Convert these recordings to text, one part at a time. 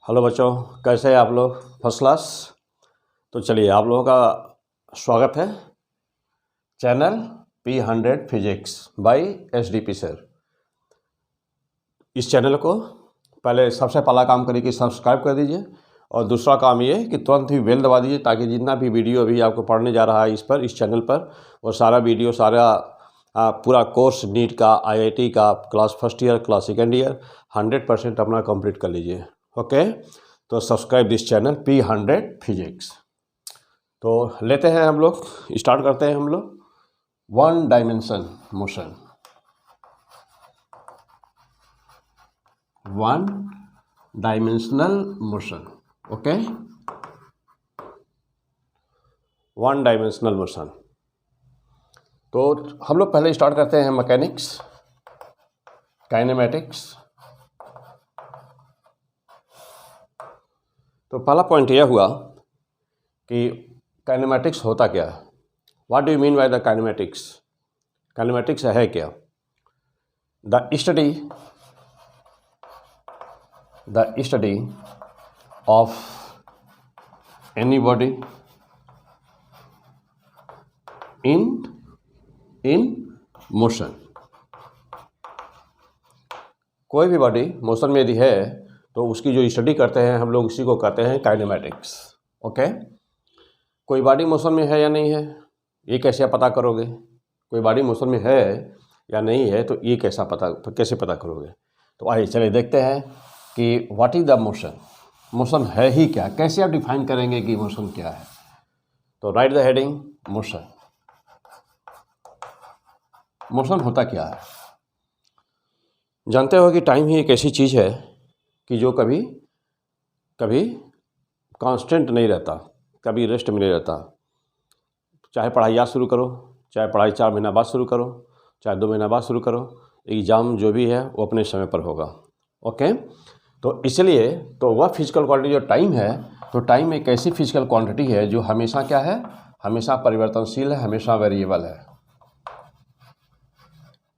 Hello बच्चों, कैसे हैं आप लोग? First class. तो चलिए, आप लोगों का स्वागत है channel P100 physics bye SDP sir. इस चैनल को पहले सबसे पहला काम करिए कि सब्सक्राइब कर दीजिए, और दूसरा काम ये कि तुरंत ही बेल दबा दीजिए, ताकि जितना भी वीडियो अभी आपको पढ़ने जा रहा है इस चैनल पर, वो सारा वीडियो पूरा कोर्स नीट का, IIT का, class first year, class second year 100% अपना कंप्लीट कर लीजिए। ओके, तो subscribe this channel P100 physics. तो लेते हैं हम लोग, स्टार्ट करते हैं हम लोग। One dimension motion, one dimensional motion. Okay, one dimensional motion. तो हम लोग पहले स्टार्ट करते हैं मैकेनिक्स, काइनेमेटिक्स। तो पहला पॉइंट यह हुआ कि काइनेमेटिक्स होता क्या है। What do you mean by the kinematics? Kinematics है क्या? The study of any body in motion. कोई भी बॉडी मोशन में यदि है तो उसकी जो स्टडी करते हैं हम लोग, उसी को कहते हैं काइनेमेटिक्स। ओके, कोई बॉडी मोशन में है या नहीं है, ये कैसे पता करोगे? कोई बॉडी मोशन में है या नहीं है, तो ये कैसे पता करोगे? तो आइए चलिए देखते हैं कि what is the motion. Motion है ही क्या, कैसे आप डिफाइन करेंगे कि मोशन क्या है? तो right the heading motion. Motion होता क्या है? जानते हो कि टाइम ही एक ऐसी चीज़ है कि जो कभी कभी कांस्टेंट नहीं रहता, कभी रेस्ट में नहीं रहता। चाहे पढ़ाई आज शुरू करो, चाहे पढ़ाई 4 महीना बाद शुरू करो, चाहे 2 महीना बाद शुरू करो, एग्ज़ाम जो भी है वो अपने समय पर होगा। ओके, तो इसलिए तो वह फिजिकल क्वांटिटी जो टाइम है, तो टाइम एक ऐसी फिजिकल क्वांटिटी है जो हमेशा क्या है, हमेशा परिवर्तनशील है, हमेशा वेरिएबल है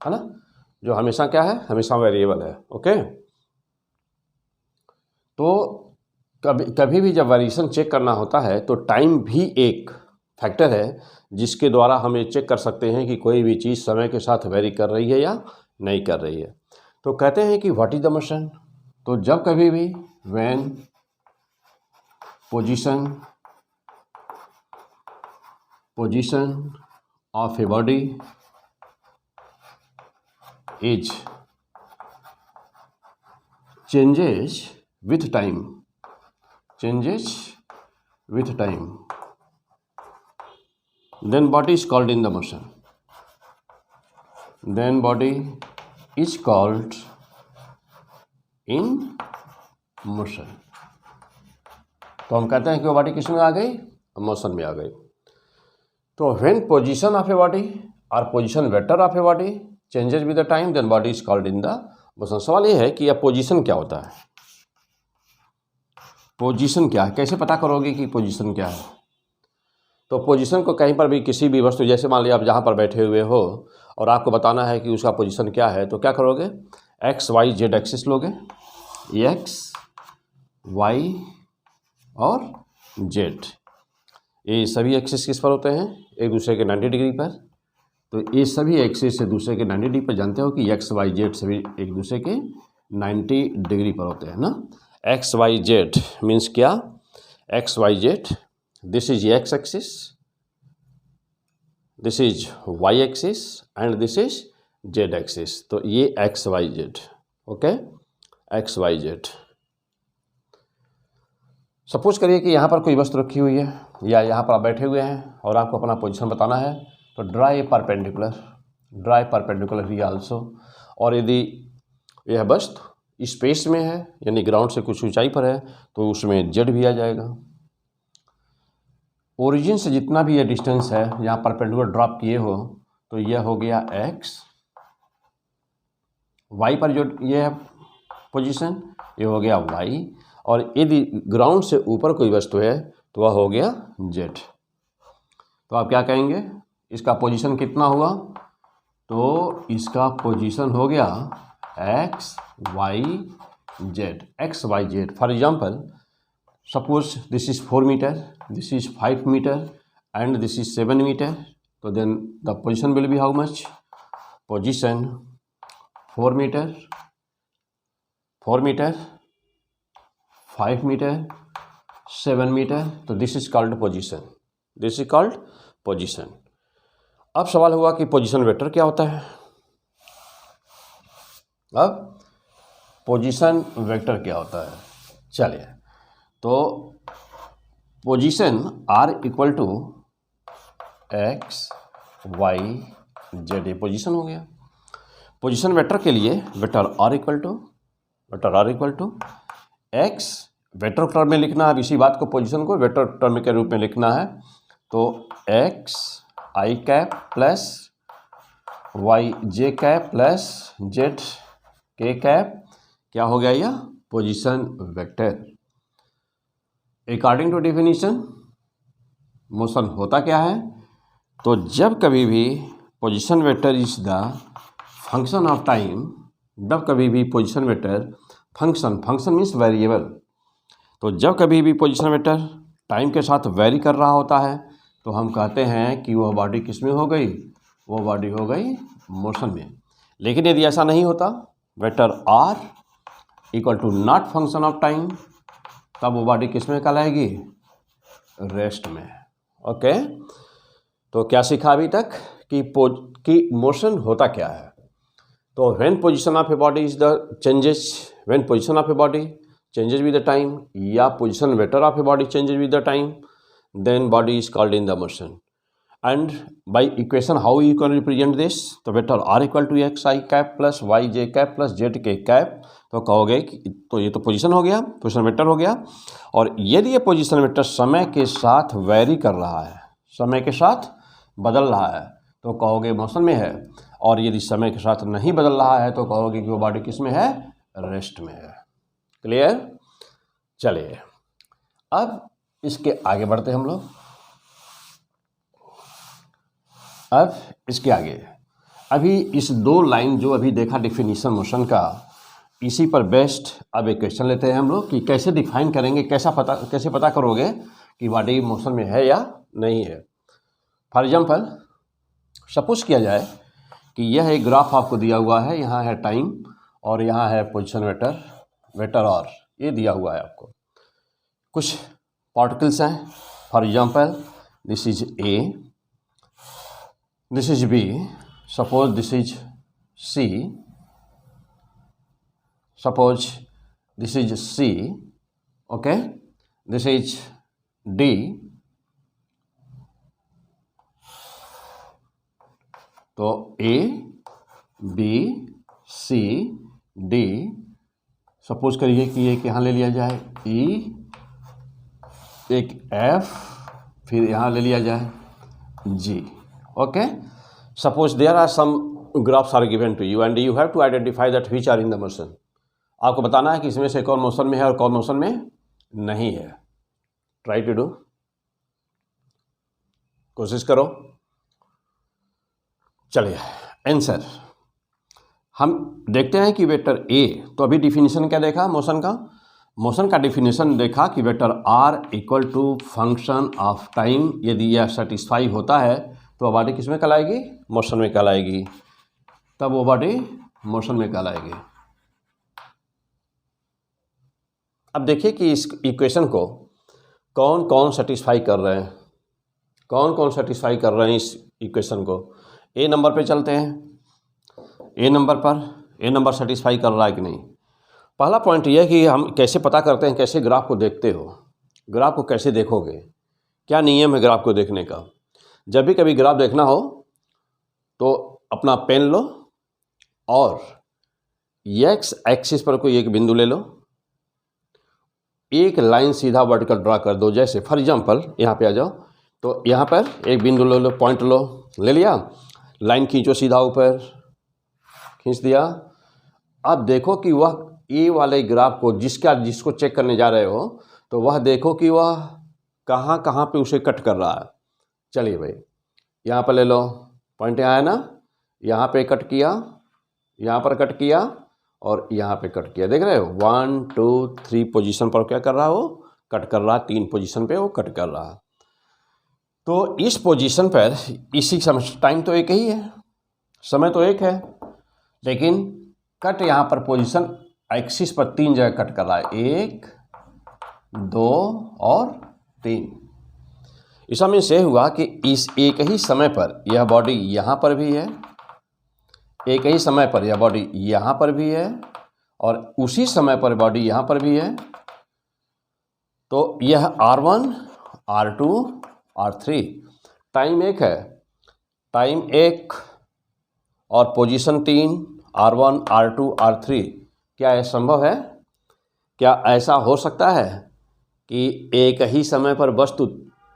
ना? जो हमेशा क्या है, हमेशा वेरिएबल है। ओके, तो कभी भी जब वेरिएशन चेक करना होता है तो टाइम भी एक फैक्टर है जिसके द्वारा हम ये चेक कर सकते हैं कि कोई भी चीज़ समय के साथ वेरी कर रही है या नहीं कर रही है। तो कहते हैं कि व्हाट इज द मोशन। तो जब कभी भी when position of a body is changes with time, then body is called in the motion, then body is called in motion। तो हम कहते हैं कि वो बॉडी किस में आ गई, मोशन में आ गई। तो when position of a body or position vector of a body changes with the time, then body is called in the motion। सवाल ये है कि अब पोजीशन क्या होता है, पोजीशन क्या है, कैसे पता करोगे कि पोजीशन क्या है? तो पोजीशन को कहीं पर भी, किसी भी वस्तु, जैसे मान लिया आप जहाँ पर बैठे हुए हो और आपको बताना है कि उसका पोजीशन क्या है, तो क्या करोगे? XYZ एक्सिस लोगे, X Y और Z। ये सभी एक्सिस किस पर होते हैं? एक दूसरे के 90 डिग्री पर। तो ये सभी एक्सिस से दूसरे के 90 डिग्री पर, जानते हो कि XYZ सभी एक दूसरे के 90 डिग्री पर होते हैं ना। XYZ मीन्स क्या? XYZ, this is X axis, this is Y axis and this is Z axis. तो ये XYZ। Okay, XYZ। सपोज करिए कि यहाँ पर कोई वस्तु रखी हुई है या यहाँ पर आप बैठे हुए हैं और आपको अपना पोजीशन बताना है, तो draw a perpendicular he also. और यदि यह वस्तु स्पेस में है, यानी ग्राउंड से कुछ ऊंचाई पर है, तो उसमें Z भी आ जाएगा। ओरिजिन से जितना भी ये डिस्टेंस है, यहाँ परपेंडिकुलर ड्रॉप किए हो, तो यह हो गया X। Y पर जो ये है पोजीशन, ये हो गया Y। और यदि ग्राउंड से ऊपर कोई वस्तु है तो वह हो गया Z। तो आप क्या कहेंगे, इसका पोजीशन कितना हुआ? तो इसका पोजीशन हो गया X Y जेड, X Y Z. For example, suppose this is 4 metre, this is 5 metre and this is 7 metre. तो then the position will be how much? Position 4 metre, 4 metre, 5 metre, 7 metre. तो this is called position, this is called position. अब सवाल हुआ कि position vector क्या होता है. अब पोजीशन वेक्टर क्या होता है, चलिए. तो position r equal to x Y z, ये पोजीशन हो गया. पोजीशन वेक्टर के लिए vector r equal to x, vector term में लिखना है. अब इसी बात को, पोजीशन को वेक्टर टर्म के रूप में लिखना है. तो x i cap plus y j cap plus z k cap, क्या हो गया यह? Position vector. According to definition motion होता क्या है? तो जब कभी भी position vector is the function of time, जब कभी भी position vector function means variable. तो जब कभी भी पोजीशन वेक्टर टाइम के साथ वेरी कर रहा होता है तो हम कहते हैं कि वह बॉडी किस में हो गई? वो बॉडी हो गई मोशन में. लेकिन यदि ऐसा नहीं होता, vector r equal to not function of time, तब वो बॉडी किस में कहलाएगी? रेस्ट में. ओके. तो क्या सीखा अभी तक कि मोशन होता क्या है? तो when position of a body is the changes, when position of a body changes with the time, या position vector of a body changes with the time, then body is called in the motion. And by equation how you can represent this? तो vector r equal to x I cap plus y j cap plus z k cap. तो कहोगे कि तो ये तो position हो गया, position vector हो गया. और यदि ये पोजीशन वेक्टर समय के साथ वेरी कर रहा है, समय के साथ बदल रहा है, तो कहोगे मोशन में है. और यदि समय के साथ नहीं बदल रहा है तो कहोगे कि वो बॉडी किस में है? रेस्ट में है. क्लियर? चलिए अब इसके आगे बढ़ते हम लोग. अब इसके आगे अभी इस 2 लाइन जो अभी देखा डिफिनीशन मोशन का, इसी पर बेस्ड अब एक क्वेश्चन लेते हैं हम लोग कि कैसे डिफाइन करेंगे, कैसे पता करोगे कि बॉडी मोशन में है या नहीं है. फॉर एग्जांपल, सपोज किया जाए कि यह एक ग्राफ आपको दिया हुआ है, यहाँ है टाइम और यहाँ है पोजीशन वेक्टर और ये दिया हुआ है आपको. कुछ पार्टिकल्स हैं. For example, this is A, this is B, suppose this is C, suppose this is C, okay, this is D, तो A B C D. Suppose करिए कि एक यहाँ ले लिया जाए ई, एक एफ, फिर यहाँ ले लिया जाए जी. Okay. Suppose there are some graphs are given to you and you have to identify that which are in the motion. आपको बताना है कि इसमें से कौन मोशन में है और कौन मोशन में नहीं है. ट्राई टू डू, कोशिश करो. चलिए आंसर हम देखते हैं कि वेक्टर ए, तो अभी डिफिनीशन क्या देखा मोशन का? मोशन का डिफिनीशन देखा कि vector r equal to function of time. यदि यह सेटिस्फाई होता है तो वह बॉडी किस में कहलाएगी? मोशन में कहलाएगी. तब वो बॉडी मोशन में कहलाएगी. अब देखिए कि इस इक्वेशन को कौन कौन सेटिस्फाई कर रहे हैं, कौन कौन सेटिस्फाई कर रहे हैं इस इक्वेशन को. ए नंबर पे चलते हैं. ए नंबर सेटिस्फाई कर रहा है कि नहीं. पहला पॉइंट यह है कि हम कैसे पता करते हैं, कैसे ग्राफ को देखते हो, ग्राफ को कैसे देखोगे, क्या नियम है ग्राफ को देखने का. जब भी कभी ग्राफ देखना हो तो अपना पेन लो और एक्स एक्सिस पर कोई एक बिंदु ले लो, एक लाइन सीधा वर्टिकल ड्रा कर दो. जैसे फॉर एग्जांपल यहाँ पे आ जाओ, तो यहाँ पर एक बिंदु लो, पॉइंट लो, ले लिया, लाइन खींचो सीधा ऊपर, खींच दिया. अब देखो कि वह ए वाले ग्राफ को जिसको चेक करने जा रहे हो, तो वह देखो कि वह कहाँ कहाँ पे उसे कट कर रहा है. चलिए भाई, यहाँ पर ले लो, पॉइंट यहाँ है ना, यहाँ पे कट किया, यहाँ पर कट किया और यहाँ पे कट किया, देख रहे हो 1 2 3 पोजीशन पर क्या कर रहा हो, कट कर रहा, 3 पोजीशन पे वो कट कर रहा। तो इस पोजीशन पर इसी समय टाइम तो एक ही है, समय तो एक है, लेकिन कट यहाँ पर पोजीशन एक्सिस पर 3 जगह कट कर रहा है, 1 2 और 3। इस समय से हुआ कि इस एक ही समय पर यह बॉडी यहाँ पर भी है, एक ही समय पर यह बॉडी यहाँ पर भी है, और उसी समय पर बॉडी यहाँ पर भी है। तो यह R1 R2 R3, टाइम एक है, टाइम एक और पोजीशन 3, R1 R2 R3। क्या यह संभव है? क्या ऐसा हो सकता है कि एक ही समय पर वस्तु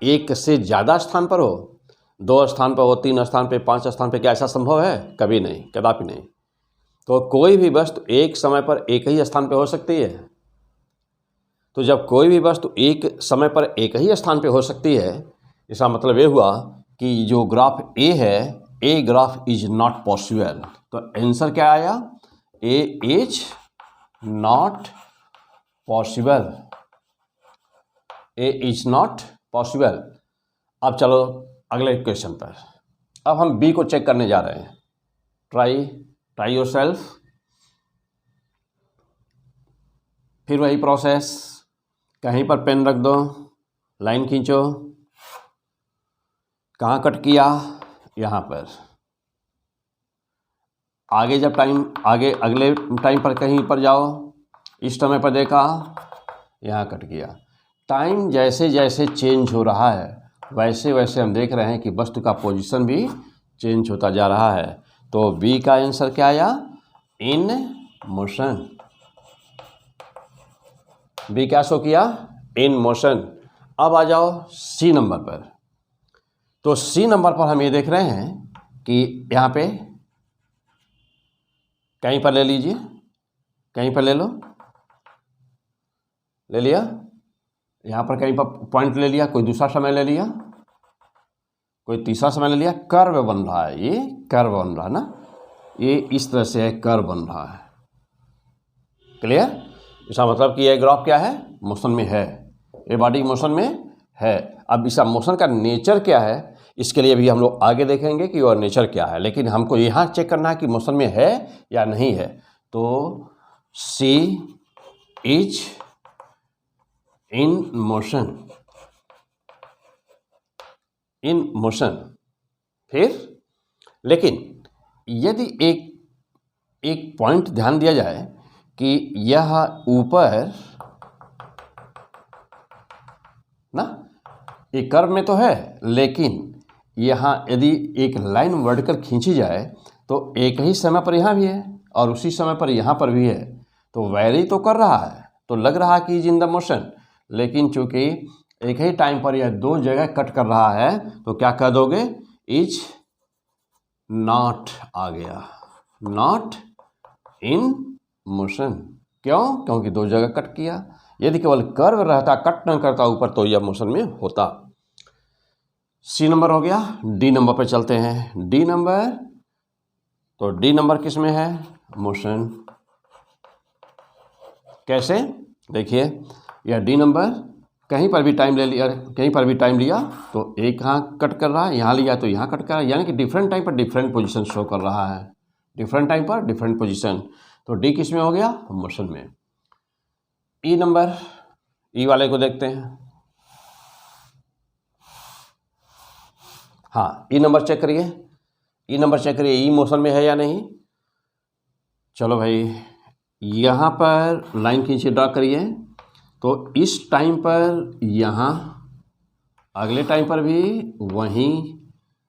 एक से ज़्यादा स्थान पर हो, 2 स्थान पर हो, 3 स्थान पे, 5 स्थान पे? क्या ऐसा संभव है? कभी नहीं, कदापि नहीं। तो कोई भी वस्तु एक समय पर एक ही स्थान पे हो सकती है। तो जब कोई भी वस्तु एक समय पर एक ही स्थान पे हो सकती है, इसका मतलब ये हुआ कि जो ग्राफ ए है, A graph is not possible. तो आंसर क्या आया? A is not possible, A is not possible. अब चलो अगले क्वेश्चन पर। अब हम बी को चेक करने जा रहे हैं। Try yourself. फिर वही प्रोसेस, कहीं पर पेन रख दो, लाइन खींचो, कहाँ कट किया? यहाँ पर। आगे जब टाइम आगे अगले टाइम पर कहीं पर जाओ, इस समय पर देखा, यहाँ कट किया। टाइम जैसे जैसे चेंज हो रहा है वैसे वैसे हम देख रहे हैं कि वस्तु का पोजीशन भी चेंज होता जा रहा है। तो बी का आंसर क्या आया? In motion. बी क्या शो किया? In motion. अब आ जाओ सी नंबर पर। तो सी नंबर पर हम ये देख रहे हैं कि यहाँ पे कहीं पर ले लीजिए, कहीं पर ले लो, ले लिया, यहाँ पर कहीं पर पॉइंट ले लिया, कोई दूसरा समय ले लिया, कोई तीसरा समय ले लिया, कर्व बन रहा है, ये कर्व बन रहा है ना, ये इस तरह से है, कर्व बन रहा है। क्लियर? इसका मतलब कि ये ग्राफ क्या है? मोशन में है, ये बॉडी मोशन में है। अब इसका मोशन का नेचर क्या है, इसके लिए भी हम लोग आगे देखेंगे कि वह नेचर क्या है, लेकिन हमको यहाँ चेक करना है कि मोशन में है या नहीं है। तो C is in motion, in motion. फिर लेकिन यदि एक पॉइंट ध्यान दिया जाए कि यह ऊपर ना, एक कर्व में तो है, लेकिन यहाँ यदि एक लाइन वर्टिकल खींची जाए तो एक ही समय पर यहाँ भी है और उसी समय पर यहाँ पर भी है, तो वैरी तो कर रहा है, तो लग रहा है कि इज इन द मोशन। लेकिन चूंकि एक ही टाइम पर यह 2 जगह कट कर रहा है, तो क्या कह दोगे? इज नॉट आ गया, नॉट इन मोशन। क्यों? क्योंकि 2 जगह कट किया। यदि केवल कर्व रहता, कट न करता ऊपर, तो यह मोशन में होता। सी नंबर हो गया। डी नंबर पे चलते हैं। डी नंबर, तो डी नंबर किस में है? मोशन। कैसे? देखिए, यह डी नंबर कहीं पर भी टाइम ले लिया, कहीं पर भी टाइम लिया तो एक यहाँ कट कर रहा है, यहाँ लिया तो यहाँ कट कर रहा है, यानी कि डिफरेंट टाइम पर डिफरेंट पोजीशन शो कर रहा है, डिफरेंट टाइम पर डिफरेंट पोजीशन। तो डी किस में हो गया? मोशन में। ई नंबर, ई वाले को देखते हैं। हाँ, ई नंबर चेक करिए, ई नंबर चेक करिए, ई मोशन में है या नहीं। चलो भाई, यहाँ पर लाइन खींचिए, ड्रा करिए। तो इस टाइम पर यहाँ, अगले टाइम पर भी वहीं,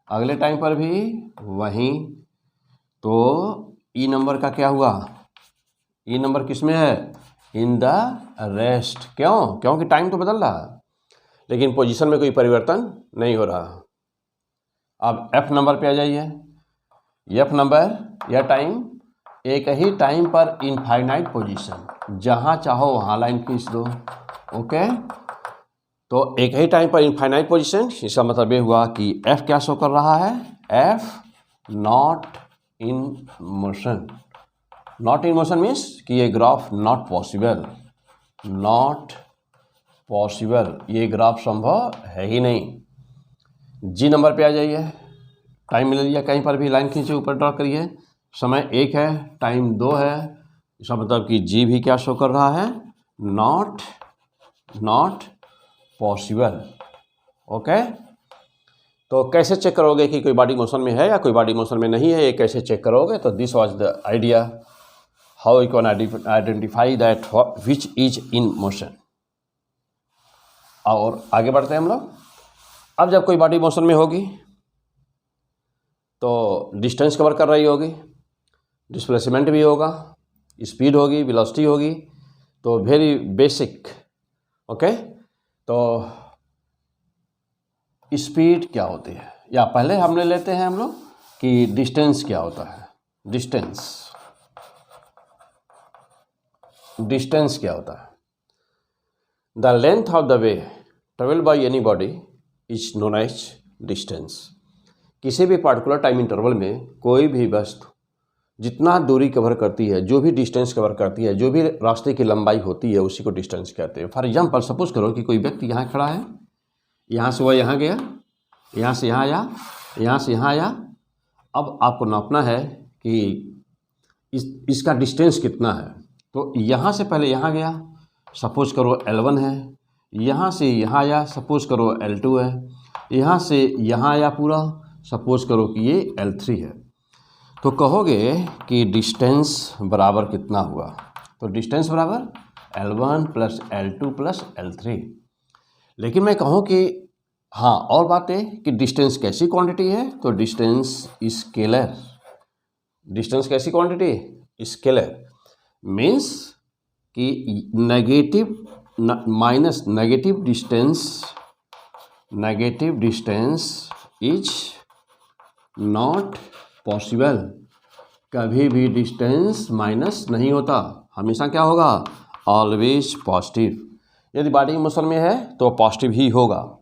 अगले टाइम पर भी वहीं। तो ई नंबर का क्या हुआ? ई नंबर किस में है? In the rest. क्यों? क्योंकि टाइम तो बदल रहा है, लेकिन पोजीशन में कोई परिवर्तन नहीं हो रहा। अब एफ नंबर पे आ जाइए। एफ नंबर, यह टाइम एक ही टाइम पर इनफाइनाइट पोजीशन, जहाँ चाहो वहाँ लाइन खींच दो। ओके, तो एक ही टाइम पर इनफाइनाइट पोजीशन, इसका मतलब ये हुआ कि एफ क्या शो कर रहा है? F not in motion, not in motion means कि ये graph not possible, not possible, ये ग्राफ संभव है ही नहीं। जी नंबर पे आ जाइए, टाइम मिल लिया, कहीं पर भी लाइन खींचे ऊपर ड्रॉ करिए, समय 1 है, टाइम 2 है, इसका मतलब कि जी भी क्या शो कर रहा है, नॉट पॉसिबल। ओके, तो कैसे चेक करोगे कि कोई बॉडी मोशन में है या कोई बॉडी मोशन में नहीं है, ये कैसे चेक करोगे? तो this was the idea how you can identify that which is in motion. और आगे बढ़ते हैं हम लोग। अब जब कोई बॉडी मोशन में होगी तो डिस्टेंस कवर कर रही होगी, डिस्प्लेसमेंट भी होगा, स्पीड होगी, वेलोसिटी होगी, तो वेरी बेसिक। ओके, तो स्पीड क्या होती है, या पहले हमने लेते हैं हम लोग कि डिस्टेंस क्या होता है। डिस्टेंस क्या होता है? The length of the way travel by any body is known as distance. किसी भी पार्टिकुलर टाइम इंटरवल में कोई भी वस्तु जितना दूरी कवर करती है, जो भी डिस्टेंस कवर करती है, जो भी रास्ते की लंबाई होती है, उसी को डिस्टेंस कहते हैं। फॉर एग्जांपल सपोज करो कि कोई व्यक्ति यहाँ खड़ा है, यहाँ से वह यहाँ गया, यहाँ से यहाँ आया, यहाँ से यहाँ आया। अब आपको नापना है कि इसका डिस्टेंस कितना है। तो यहाँ से पहले यहाँ गया, सपोज करो L1 है, यहाँ से यहाँ आया, सपोज करो L2 है, यहाँ से यहाँ आया पूरा, सपोज करो कि ये L3 है। तो कहोगे कि डिस्टेंस बराबर कितना हुआ? तो डिस्टेंस बराबर L1 plus L2 plus L3। लेकिन मैं कहूँ कि हाँ, और बात है कि डिस्टेंस कैसी क्वांटिटी है? तो डिस्टेंस स्केलर। डिस्टेंस कैसी क्वांटिटी है? स्केलर। मीन्स कि negative minus negative distance is not possible. कभी भी डिस्टेंस माइनस नहीं होता, हमेशा क्या होगा? Always positive. यदि बॉडी मोशन में है तो पॉजिटिव ही होगा।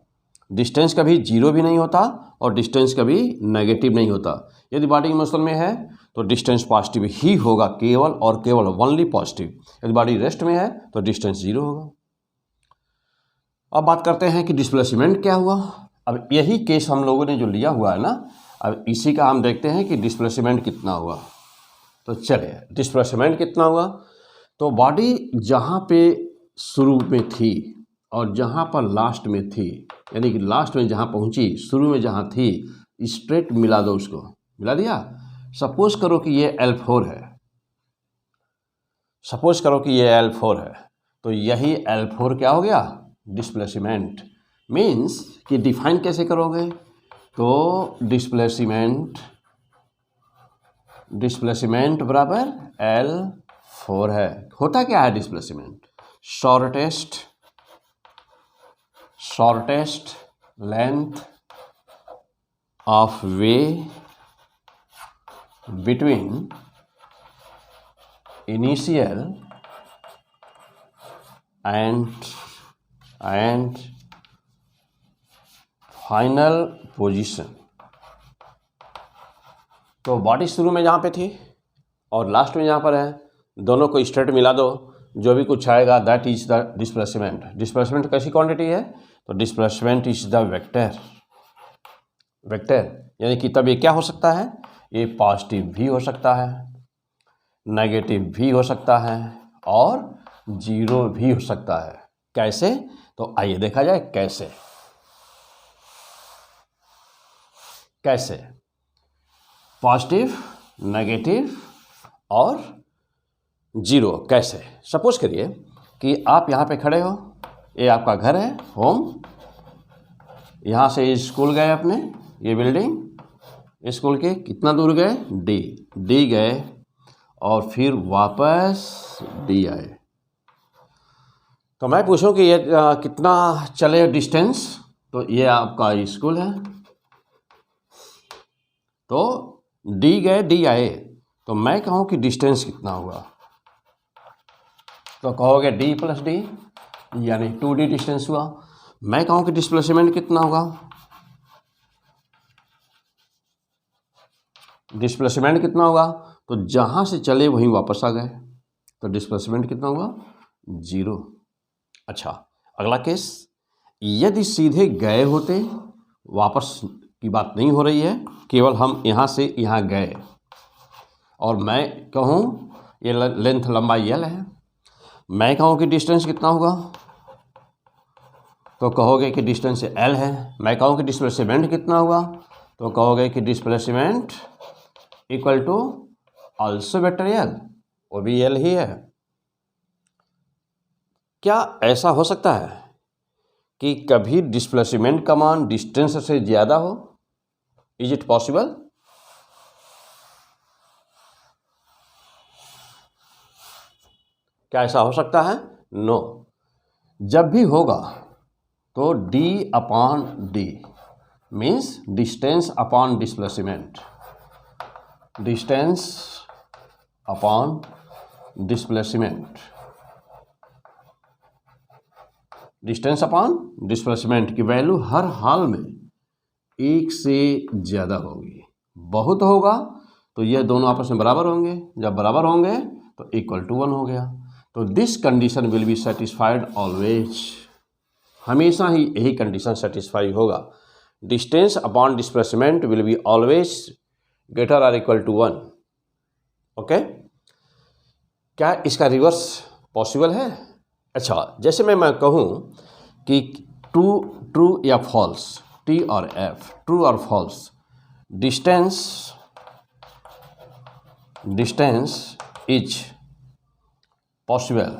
डिस्टेंस कभी जीरो भी नहीं होता और डिस्टेंस कभी नेगेटिव नहीं होता। यदि बॉडी मोशन में है तो डिस्टेंस पॉजिटिव ही होगा, केवल और केवल ओनली पॉजिटिव। यदि बॉडी रेस्ट में है तो डिस्टेंस जीरो होगा। अब बात करते हैं कि डिस्प्लेसमेंट क्या हुआ। अब यही केस हम लोगों ने जो लिया हुआ है ना, अब इसी का हम देखते हैं कि डिस्प्लेसमेंट कितना हुआ। तो चलिए, डिस्प्लेसमेंट कितना हुआ? तो बॉडी जहाँ पे शुरू में थी और जहाँ पर लास्ट में थी, यानी कि लास्ट में जहाँ पहुँची, शुरू में जहाँ थी, स्ट्रेट मिला दो, उसको मिला दिया। सपोज करो कि ये L4 है, सपोज करो कि ये L4 है, तो यही L4 क्या हो गया? डिस्प्लेसमेंट। मीन्स कि डिफाइन कैसे करोगे? तो डिस्प्लेसमेंट बराबर L4 है। होता क्या है displacement? Shortest length of way between initial and final position. तो बॉडी शुरू में जहाँ पे थी और लास्ट में जहाँ पर है, दोनों को स्ट्रेट मिला दो, जो भी कुछ आएगा that is the displacement. Displacement कैसी क्वांटिटी है? तो डिस्प्लेसमेंट इज द वेक्टर। यानी कि तब ये क्या हो सकता है? ये पॉजिटिव भी हो सकता है, नेगेटिव भी हो सकता है और जीरो भी हो सकता है। कैसे? तो आइए देखा जाए कैसे पॉजिटिव, नेगेटिव और जीरो कैसे। सपोज करिए कि आप यहाँ पे खड़े हो, ये आपका घर है, होम। यहाँ से स्कूल गए अपने, ये बिल्डिंग, स्कूल के कितना दूर गए? डी गए और फिर वापस डी आए। तो मैं पूछूं कि ये कितना चले डिस्टेंस? तो ये आपका स्कूल है, तो डी गए डी आए, तो मैं कहूँ कि डिस्टेंस कितना हुआ? तो कहोगे डी प्लस डी, यानी 2D डिस्टेंस हुआ। मैं कहूँ कि डिस्प्लेसमेंट कितना होगा? डिस्प्लेसमेंट कितना होगा? तो जहाँ से चले वहीं वापस आ गए, तो डिस्प्लेसमेंट कितना हुआ? 0। अच्छा, अगला केस, यदि सीधे गए होते, वापस की बात नहीं हो रही है, केवल हम यहाँ से यहाँ गए, और मैं कहूँ ये लेंथ लंबाई L है, मैं कहूँ कि डिस्टेंस कितना होगा, तो कहोगे कि डिस्टेंस L है। मैं कहूँ कि डिस्प्लेसमेंट कितना होगा, तो कहोगे कि displacement equal to also vector L, वो भी L ही है। क्या ऐसा हो सकता है कि कभी डिस्प्लेसमेंट का मान डिस्टेंस से ज़्यादा हो? Is it possible? क्या ऐसा हो सकता है? नो। जब भी होगा तो d/d means distance upon displacement, distance upon displacement, distance upon displacement की वैल्यू हर हाल में 1 से ज़्यादा होगी। बहुत होगा तो ये दोनों आपस में बराबर होंगे, जब बराबर होंगे तो इक्वल टू 1 हो गया। तो this condition will be satisfied always, हमेशा ही यही कंडीशन सेटिस्फाई होगा। Distance upon displacement will be always greater और इक्वल टू 1। ओके, क्या इसका रिवर्स पॉसिबल है? अच्छा, जैसे मैं कहूँ कि ट्रू या फॉल्स, T और F, ट्रू और false, distance is possible,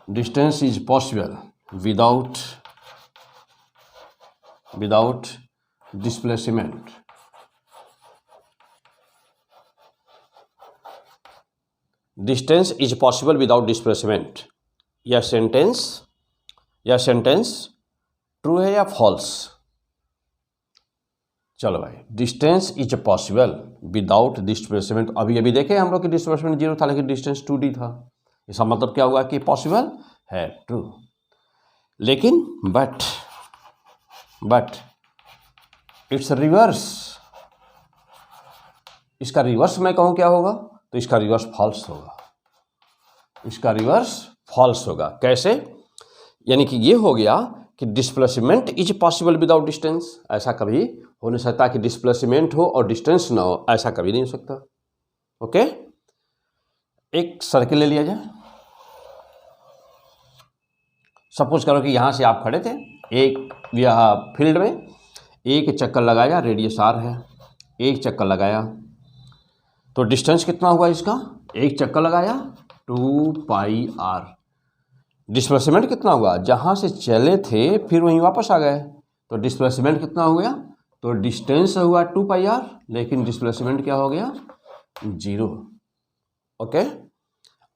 distance is possible without displacement. Distance is possible without displacement. यह सेंटेंस ट्रू है या फॉल्स? चलो भाई, distance is possible without displacement. अभी देखे हम लोग कि डिस्प्लेसमेंट 0 था लेकिन डिस्टेंस 2d था। इसका मतलब क्या हुआ कि पॉसिबल है, ट्रू। लेकिन बट इट्स रिवर्स, इसका रिवर्स मैं कहूँ क्या होगा, तो इसका रिवर्स फॉल्स होगा, इसका रिवर्स फॉल्स होगा। कैसे? यानी कि ये हो गया कि displacement is possible without distance, ऐसा कभी हो नहीं सकता कि डिस्प्लेसमेंट हो और डिस्टेंस ना हो, ऐसा कभी नहीं हो सकता। ओके, एक सर्किल ले लिया जाए। सपोज करो कि यहाँ से आप खड़े थे, एक यह फील्ड में एक चक्कर लगाया, रेडियस r है, एक चक्कर लगाया, तो डिस्टेंस कितना हुआ इसका? एक चक्कर लगाया 2πr। डिस्प्लेसमेंट कितना हुआ? जहाँ से चले थे फिर वहीं वापस आ गए, तो डिस्प्लेसमेंट कितना हो गया? तो डिस्टेंस हुआ 2πr, लेकिन डिस्प्लेसमेंट क्या हो गया? 0। ओके,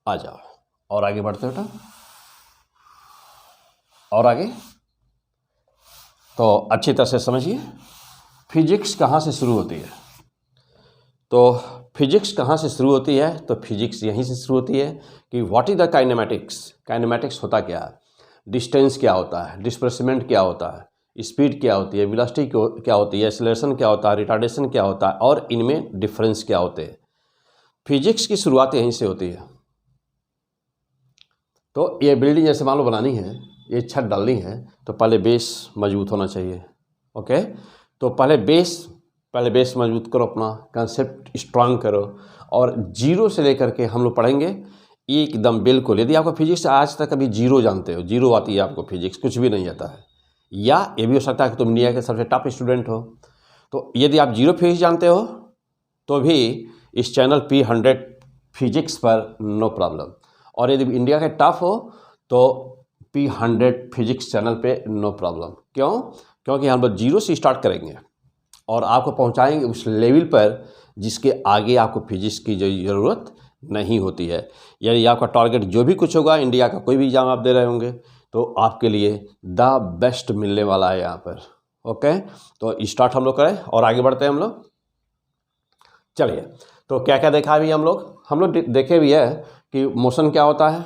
आ जाओ और आगे बढ़ते बेटा, और आगे। तो अच्छी तरह से समझिए फिजिक्स कहाँ से शुरू होती है। तो फिजिक्स कहाँ से शुरू होती है? तो फिजिक्स यहीं से शुरू होती है कि what is the kinematics. Kinematics होता क्या है? डिस्टेंस क्या होता है, डिस्प्लेसमेंट क्या होता है, स्पीड क्या होती है, वेलोसिटी क्या होती है, एक्सेलरेशन क्या होता है, रिटार्डेशन क्या होता है, और इनमें डिफरेंस क्या होते हैं। फिजिक्स की शुरुआत यहीं से होती है। तो ये बिल्डिंग जैसे मान लो बनानी है, ये छत डालनी है, तो पहले बेस मजबूत होना चाहिए। ओके, तो पहले बेस मजबूत करो, अपना कंसेप्ट स्ट्रांग करो, और 0 से लेकर के हम लोग पढ़ेंगे एकदम बिल्कुल। यदि आपको फिजिक्स आज तक अभी 0 जानते हो, 0 आती है आपको फिजिक्स, कुछ भी नहीं आता है, या ये भी हो सकता है कि तुम इंडिया के सबसे टॉप स्टूडेंट हो, तो यदि आप 0 फिजिक्स जानते हो तो भी इस चैनल P100 फिजिक्स पर नो प्रॉब्लम, और यदि इंडिया के टॉप हो तो P100 फिजिक्स चैनल पे नो प्रॉब्लम। क्यों? क्योंकि हम लोग 0 से स्टार्ट करेंगे और आपको पहुंचाएंगे उस लेवल पर जिसके आगे आपको फिजिक्स की ज़रूरत नहीं होती है। यदि आपका टारगेट जो भी कुछ होगा, इंडिया का कोई भी एग्जाम आप दे रहे होंगे, तो आपके लिए द बेस्ट मिलने वाला है यहाँ पर। ओके, तो स्टार्ट हम लोग करें और आगे बढ़ते हैं हम लोग। चलिए, तो क्या क्या देखा अभी हम लोग देखे भी है कि मोशन क्या होता है,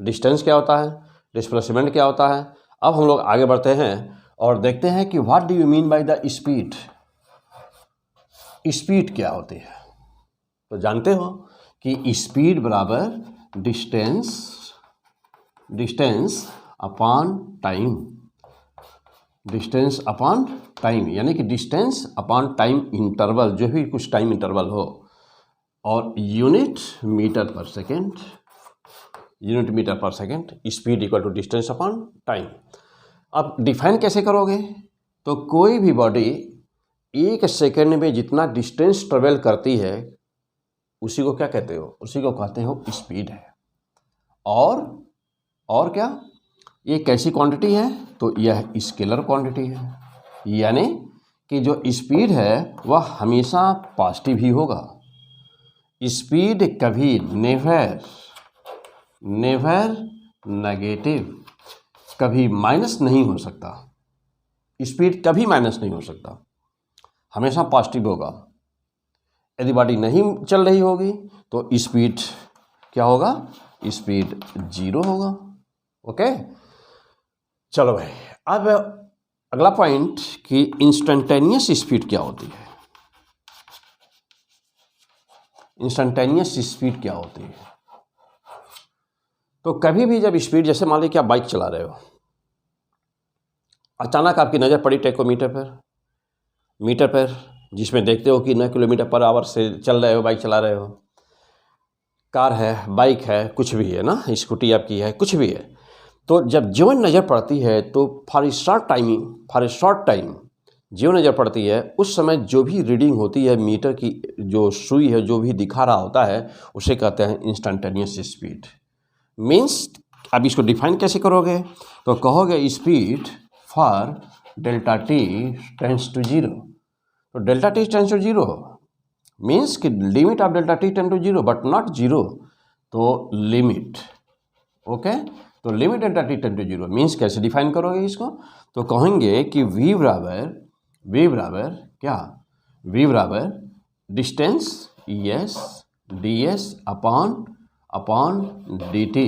डिस्टेंस क्या होता है, डिस्प्लेसमेंट क्या होता है। अब हम लोग आगे बढ़ते हैं और देखते हैं कि what do you mean by the speed. Speed क्या होती है? तो जानते हो कि स्पीड बराबर distance upon time, distance upon time, यानी कि डिस्टेंस अपॉन टाइम इंटरवल, जो भी कुछ टाइम इंटरवल हो, और unit metre per second, unit metre per second, speed equal to distance upon time. अब डिफाइन कैसे करोगे? तो कोई भी बॉडी एक सेकेंड में जितना डिस्टेंस ट्रेवल करती है उसी को क्या कहते हो? उसी को कहते हो स्पीड है। और क्या, ये कैसी क्वांटिटी है? तो यह स्केलर क्वांटिटी है, यानी कि जो स्पीड है वह हमेशा पॉजिटिव ही होगा। स्पीड कभी नेवर नेगेटिव, कभी माइनस नहीं हो सकता। स्पीड कभी माइनस नहीं हो सकता, हमेशा पॉजिटिव होगा। यदि बॉडी नहीं चल रही होगी तो स्पीड क्या होगा? स्पीड 0 होगा। ओके, चलो भाई, अब अगला पॉइंट कि इंस्टेंटेनियस स्पीड क्या होती है। इंस्टेंटेनियस स्पीड क्या होती है? तो कभी भी जब स्पीड, जैसे मान लीजिए कि आप बाइक चला रहे हो, अचानक आपकी नज़र पड़ी टेकोमीटर पर, मीटर पर, जिसमें देखते हो कि 9 किलोमीटर पर आवर से चल रहे हो, बाइक चला रहे हो। कार है, बाइक है, कुछ भी है ना, स्कूटी आपकी है, कुछ भी है। तो जब जो नज़र पड़ती है तो फॉर ए शॉर्ट टाइम जो नज़र पड़ती है, उस समय जो भी रीडिंग होती है मीटर की, जो सुई है, जो भी दिखा रहा होता है, उसे कहते हैं इंस्टेंटेनियस स्पीड। मीन्स अब इसको डिफाइन कैसे करोगे? तो कहोगे speed for delta T tends to 0। तो delta T tends to 0 means कि limit of delta T tend to 0 but not 0, तो लिमिट। ओके, तो limit delta T tend to 0 means कैसे डिफाइन करोगे इसको? तो कहेंगे कि v बराबर क्या? v बराबर distance S ds upon dt।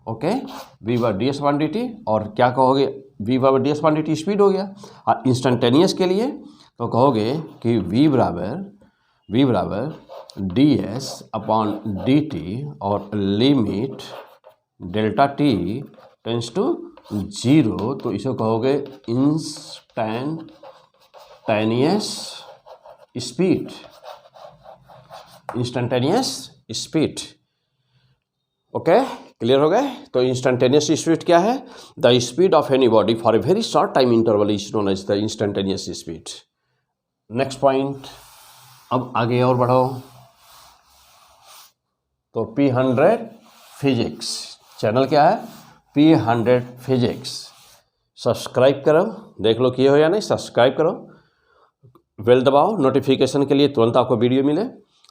Okay, v बराबर ds अपॉन dt, और क्या कहोगे? v बराबर ds अपॉन dt स्पीड हो गया। और इंस्टेंटेनियस के लिए तो कहोगे कि v बराबर ds अपॉन dt और limit delta t tends to 0, तो इसे कहोगे इंस्टेंटेनियस स्पीड। ओके, क्लियर हो गए? तो इंस्टेंटेनियस स्पीड क्या है? The speed of any body for a very short time interval is known as the instantaneous speed. Next point, अब आगे और बढ़ो। तो P100 फिजिक्स चैनल क्या है? P100 physics. सब्सक्राइब करो, देख लो किए हो या नहीं, सब्सक्राइब करो, बेल दबाओ नोटिफिकेशन के लिए, तुरंत आपको वीडियो मिले,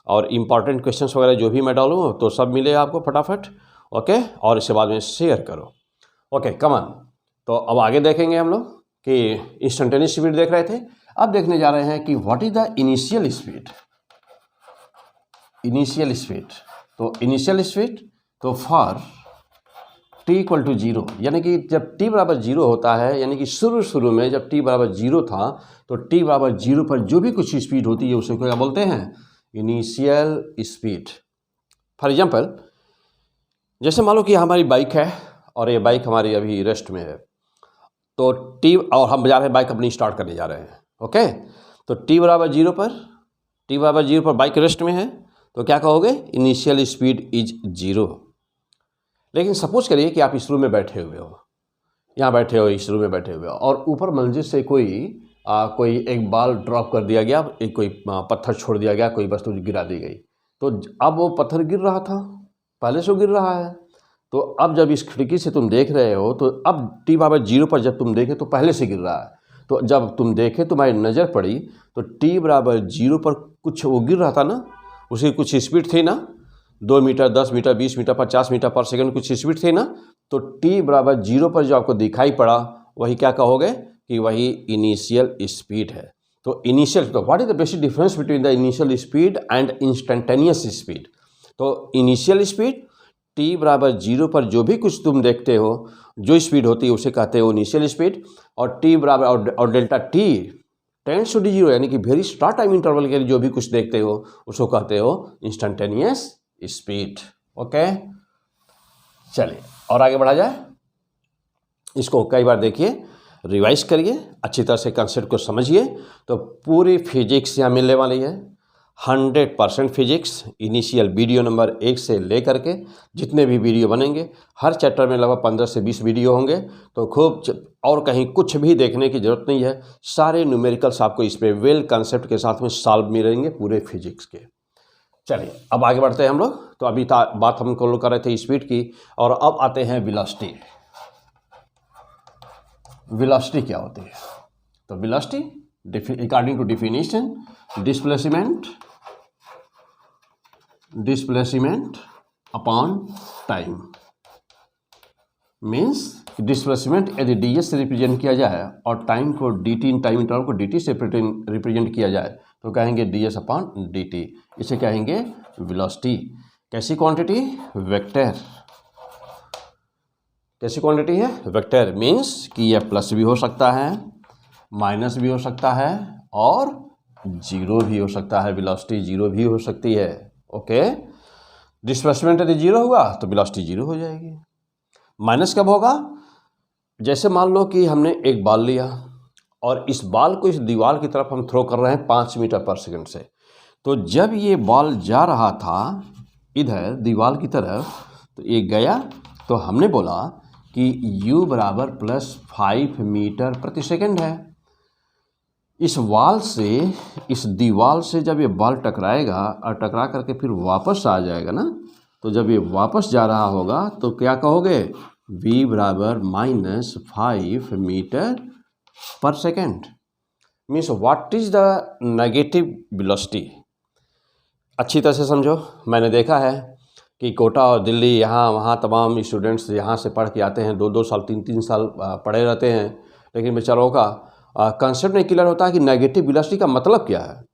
और इम्पॉर्टेंट क्वेश्चंस वगैरह जो भी मैं डालूँ तो सब मिले आपको फटाफट। ओके, और इसके बाद में शेयर करो। ओके, कमान। तो अब आगे देखेंगे हम लोग कि इंस्टेंटेनियस स्पीड देख रहे थे, अब देखने जा रहे हैं कि what is the initial speed. तो इनिशियल स्पीड तो फॉर t इक्वल टू 0, यानी कि जब t बराबर 0 होता है, यानी कि शुरू में जब t बराबर 0 था, तो t बराबर 0 पर जो भी कुछ स्पीड होती है उसे क्या बोलते हैं? Initial speed. फॉर एग्जांपल, जैसे मान लो कि हमारी बाइक है और ये बाइक हमारी अभी रेस्ट में है, तो t, और हम जा रहे हैं बाइक अपनी स्टार्ट करने जा रहे हैं। ओके, तो t बराबर 0 पर बाइक रेस्ट में है, तो क्या कहोगे? Initial speed is 0। लेकिन सपोज करिए कि आप इस रूम में बैठे हुए हो, यहाँ बैठे हो, इस रूम में बैठे हुए हो, और ऊपर मंजिल से कोई एक बाल ड्रॉप कर दिया गया, कोई पत्थर छोड़ दिया गया, कोई वस्तु गिरा दी गई। तो अब वो पत्थर गिर रहा था, पहले से गिर रहा है, तो अब जब इस खिड़की से तुम देख रहे हो, तो अब t बराबर 0 पर जब तुम देखे तो पहले से गिर रहा है, तो जब तुम देखे, तुम्हारी नज़र पड़ी, तो t बराबर 0 पर कुछ वो गिर रहा था ना, उसकी कुछ स्पीड थी ना, 2 मीटर, 10 मीटर, 20 मीटर, 50 मीटर पर सेकंड कुछ स्पीड थी ना, तो t बराबर 0 पर जो आपको दिखाई पड़ा, वही क्या कहोगे? कि वही इनिशियल स्पीड है। तो इनिशियल, तो what is the basic difference between the initial speed and instantaneous speed? तो इनिशियल स्पीड t बराबर 0 पर जो भी कुछ तुम देखते हो, जो स्पीड होती है उसे कहते हो इनिशियल स्पीड, और t बराबर और delta t tends to d zero यानी कि वेरी शॉर्ट टाइम इंटरवल के लिए जो भी कुछ देखते हो उसको कहते हो इंस्टेंटेनियस स्पीड। ओके, चलिए और आगे बढ़ा जाए। इसको कई बार देखिए, रिवाइज करिए, अच्छी तरह से कंसेप्ट को समझिए। तो पूरी फिजिक्स यहाँ मिलने वाली है, 100% फिजिक्स। इनिशियल वीडियो नंबर 1 से लेकर के जितने भी वीडियो बनेंगे, हर चैप्टर में लगभग 15 से 20 वीडियो होंगे। तो खूब, और कहीं कुछ भी देखने की ज़रूरत नहीं है। सारे न्यूमेरिकल्स आपको इस पर वेल कंसेप्ट के साथ में सॉल्व मिलेंगे पूरे फिजिक्स के। चलिए अब आगे बढ़ते हैं हम लोग। तो अभी बात हम लोग कर रहे थे स्पीड की, और अब आते हैं वेलोसिटी। वेलोसिटी क्या होती है? तो velocity according to definition, displacement upon time. Means displacement यदि ds से रिप्रेजेंट किया जाए और टाइम को dt, टाइम इंटरवल को dt से रिप्रेजेंट किया जाए तो कहेंगे ds अपॉन dt। इसे कहेंगे वेलोसिटी। कैसी क्वांटिटी? वेक्टर। कैसी क्वांटिटी है? वेक्टर। मीन्स कि यह प्लस भी हो सकता है, माइनस भी हो सकता है और जीरो भी हो सकता है। वेलोसिटी जीरो भी हो सकती है। ओके, डिस्प्लेसमेंट यदि जीरो हुआ तो वेलोसिटी जीरो हो जाएगी। माइनस कब होगा? जैसे मान लो कि हमने एक बॉल लिया और इस बॉल को इस दीवार की तरफ हम थ्रो कर रहे हैं 5 मीटर पर सेकंड से। तो जब ये बॉल जा रहा था इधर दीवार की तरफ, तो ये गया, तो हमने बोला कि u बराबर +5 मीटर प्रति सेकंड है। इस वॉल से, इस दीवार से जब ये बॉल टकराएगा और टकरा करके फिर वापस आ जाएगा ना, तो जब ये वापस जा रहा होगा तो क्या कहोगे? v बराबर -5 metre per second. Means what is the negative velocity? अच्छी तरह से समझो। मैंने देखा है कि कोटा और दिल्ली, यहाँ वहाँ तमाम स्टूडेंट्स यहाँ से पढ़ के आते हैं, 2-2 साल 3-3 साल पढ़े रहते हैं, लेकिन बेचारों का कंसेप्ट नहीं क्लियर होता है कि नेगेटिव वेलोसिटी का मतलब क्या है।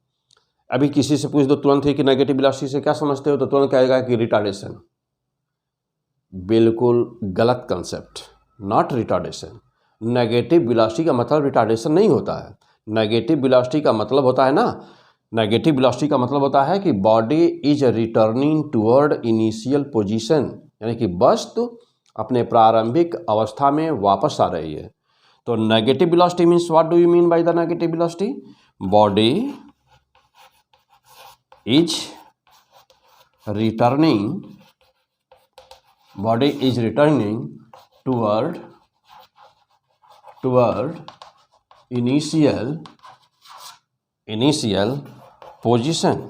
अभी किसी से पूछ दो तुरंत ही कि नेगेटिव वेलोसिटी से क्या समझते हो, तो तुरंत कहेगा कि रिटार्डेशन। बिल्कुल गलत concept, not retardation. Negative velocity का मतलब रिटार्डेशन नहीं होता है। नेगेटिव वेलोसिटी का मतलब होता है ना, नेगेटिव वेलोसिटी का मतलब होता है कि body is returning toward initial position, यानी कि वस्तु अपने प्रारंभिक अवस्था में वापस आ रही है। तो negative velocity means what do you mean by the negative velocity? Body is returning toward initial position.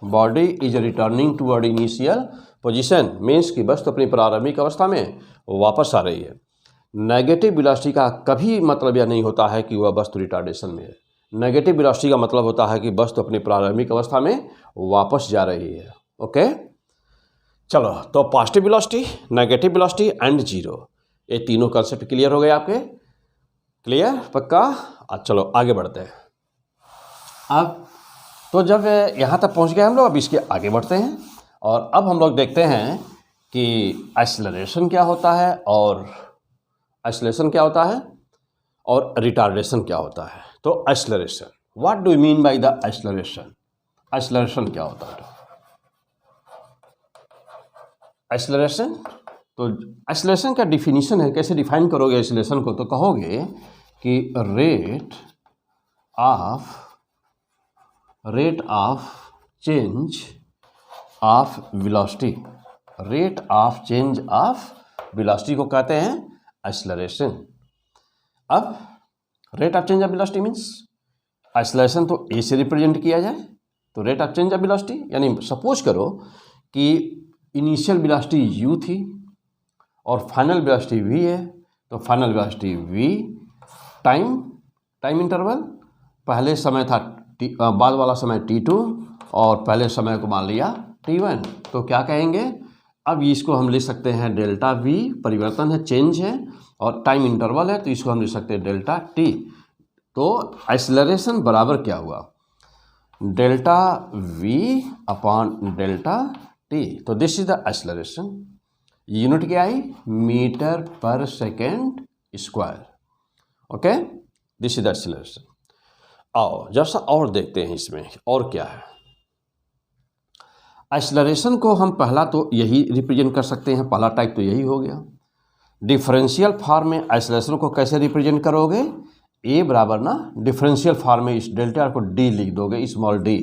Body is returning toward initial position means कि वस्तु अपनी प्रारंभिक अवस्था में वापस आ रही है। नेगेटिव वेलोसिटी का कभी मतलब यह नहीं होता है कि वह वस्तु रिटार्डेशन में है। नेगेटिव वेलोसिटी का मतलब होता है कि वस्तु अपनी प्रारंभिक अवस्था में वापस जा रही है। ओके, चलो तो positive velocity, negative velocity and zero, ये तीनों कंसेप्ट क्लियर हो गए आपके? क्लियर? पक्का? चलो आगे बढ़ते हैं। अब तो जब यहाँ तक पहुँच गए हम लोग, अब इसके आगे बढ़ते हैं और अब हम लोग देखते हैं कि एक्सेलरेशन क्या होता है और रिटार्डेशन क्या होता है। तो acceleration, what do you mean by the acceleration? Acceleration क्या होता है? एक्सेलरेशन, तो एक्सेलरेशन का डिफिनीशन है। कैसे डिफाइन करोगे एक्सेलरेशन को? तो कहोगे कि rate of change of velocity. Rate of change of velocity को कहते हैं एक्सेलरेशन। अब rate of change of velocity means acceleration तो ए से रिप्रेजेंट किया जाए, तो rate of change of velocity यानी सपोज करो कि इनिशियल वेलोसिटी u थी और फाइनल वेलोसिटी v है, तो final velocity v time interval, पहले समय था बाद वाला समय t2 और पहले समय को मान लिया t1, तो क्या कहेंगे? अब इसको हम लिख सकते हैं डेल्टा v, परिवर्तन है, चेंज है, और टाइम इंटरवल है, तो इसको हम लिख सकते हैं डेल्टा t। तो एक्सेलरेशन बराबर क्या हुआ? Delta v upon delta t। तो this is the acceleration. Unit क्या आई? Metre per second square. Okay, this is the acceleration. आओ जैसा और देखते हैं इसमें और क्या है। एक्सेलरेशन को हम पहला तो यही रिप्रेजेंट कर सकते हैं, पहला टाइप तो यही हो गया। डिफरेंशियल फॉर्म में एक्सेलरेशन को कैसे रिप्रेजेंट करोगे, ए बराबर ना डिफरेंशियल फॉर्म में इस डेल्टा को डी लिख दोगे, स्मॉल डी,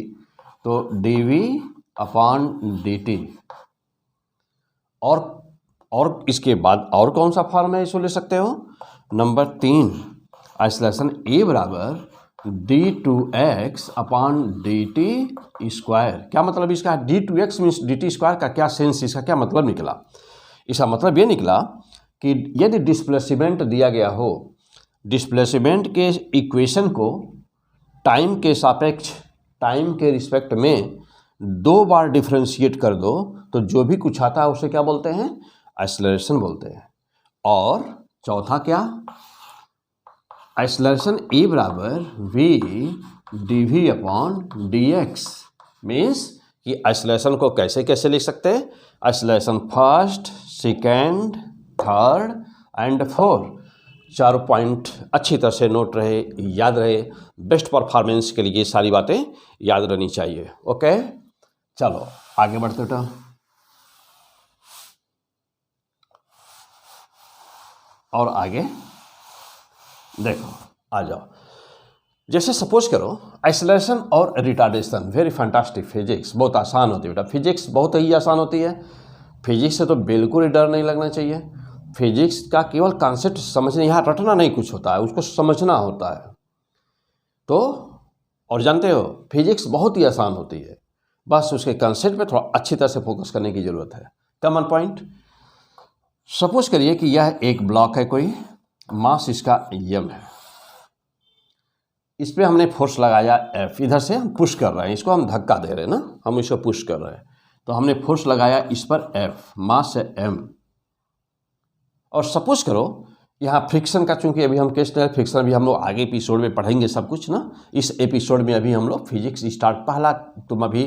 तो d v upon d t. और इसके बाद और कौन सा फॉर्म है इसको ले सकते हो, नंबर 3 एक्सेलरेशन ए बराबर d two x upon d t square. क्या मतलब इसका, d two x means d t square का क्या सेंस, इसका क्या मतलब निकला, इसका मतलब ये निकला कि यदि डिस्प्लेसमेंट दिया गया हो, डिस्प्लेसमेंट के इक्वेशन को टाइम के सापेक्ष, टाइम के रिस्पेक्ट में 2 बार डिफ्रेंशिएट कर दो तो जो भी कुछ आता है उसे क्या बोलते हैं, एक्सेलरेशन बोलते हैं। और चौथा क्या, एक्सेलरेशन ए बराबर v d v upon d x, means कि एक्सेलरेशन को कैसे कैसे लिख सकते हैं, acceleration first, second, third and fourth. 4 point अच्छी तरह से नोट रहे, याद रहे, बेस्ट परफॉर्मेंस के लिए सारी बातें याद रहनी चाहिए। ओके, चलो आगे बढ़ते तो और आगे देखो, आ जाओ। जैसे सपोज करो एक्सेलरेशन और रिटार्डेशन, वेरी फैंटास्टिक। फिजिक्स बहुत आसान होती है बेटा, फिजिक्स बहुत ही आसान होती है। फिजिक्स से तो बिल्कुल ही डर नहीं लगना चाहिए। फिजिक्स का केवल कॉन्सेप्ट समझने, यहाँ रटना नहीं कुछ होता है, उसको समझना होता है। तो और जानते हो फिजिक्स बहुत ही आसान होती है, बस उसके कॉन्सेप्ट पे थोड़ा अच्छी तरह से फोकस करने की ज़रूरत है। कॉमन पॉइंट, सपोज करिए कि यह एक ब्लॉक है, कोई मास इसका m है, इस पर हमने फोर्स लगाया F, इधर से हम पुश कर रहे हैं, इसको हम धक्का दे रहे हैं ना, हम इसको पुश कर रहे हैं, तो हमने फोर्स लगाया इस पर F, मास है m। और सपोज करो यहाँ फ्रिक्शन का, चूंकि अभी हम केस है फ्रिक्शन, अभी हम लोग आगे एपिसोड में पढ़ेंगे सब कुछ ना, इस एपिसोड में अभी हम लोग फिजिक्स स्टार्ट, पहला तुम अभी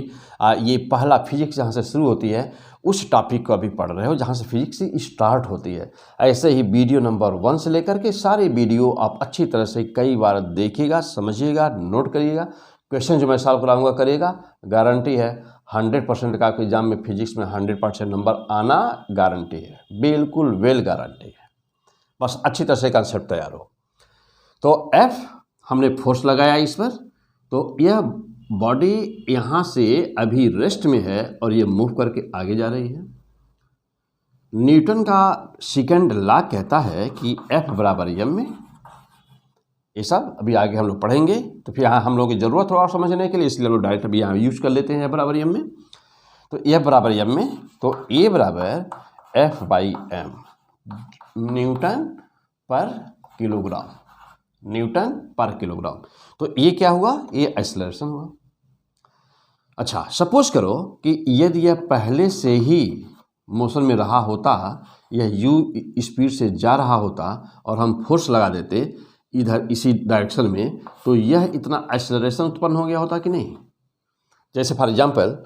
ये पहला फिजिक्स जहाँ से शुरू होती है उस टॉपिक को अभी पढ़ रहे हो जहाँ से फिजिक्स स्टार्ट होती है। ऐसे ही वीडियो नंबर 1 से लेकर के सारे वीडियो आप अच्छी तरह से कई बार देखिएगा, समझिएगा, नोट करिएगा, क्वेश्चन जो मैं सॉल्व कराऊंगा करिएगा, गारंटी है 100% का आपके एग्जाम में फिजिक्स में 100% नंबर आना गारंटी है, बिल्कुल वेल गारंटी है। बस अच्छी तरह से कंसेप्ट तैयार हो। तो F हमने फोर्स लगाया इस पर, तो यह बॉडी यहाँ से अभी रेस्ट में है और ये मूव करके आगे जा रही है। न्यूटन का सेकंड लॉ कहता है कि F बराबर m में, ये सब अभी आगे हम लोग पढ़ेंगे, तो फिर यहाँ हम लोग की ज़रूरत हो और समझने के लिए, इसलिए हम लोग डायरेक्ट अभी यहाँ यूज कर लेते हैं F बराबर m में। तो F बराबर m में, तो A बराबर F बाई m, न्यूटन पर किलोग्राम, न्यूटन पर किलोग्राम। तो ये क्या हुआ, ये एक्सेलरेशन हुआ। अच्छा, सपोज करो कि यदि यह पहले से ही मोशन में रहा होता, यह u स्पीड से जा रहा होता और हम फोर्स लगा देते इधर इसी डायरेक्शन में, तो यह इतना एक्सेलरेशन उत्पन्न हो गया होता कि नहीं। जैसे फॉर एग्जांपल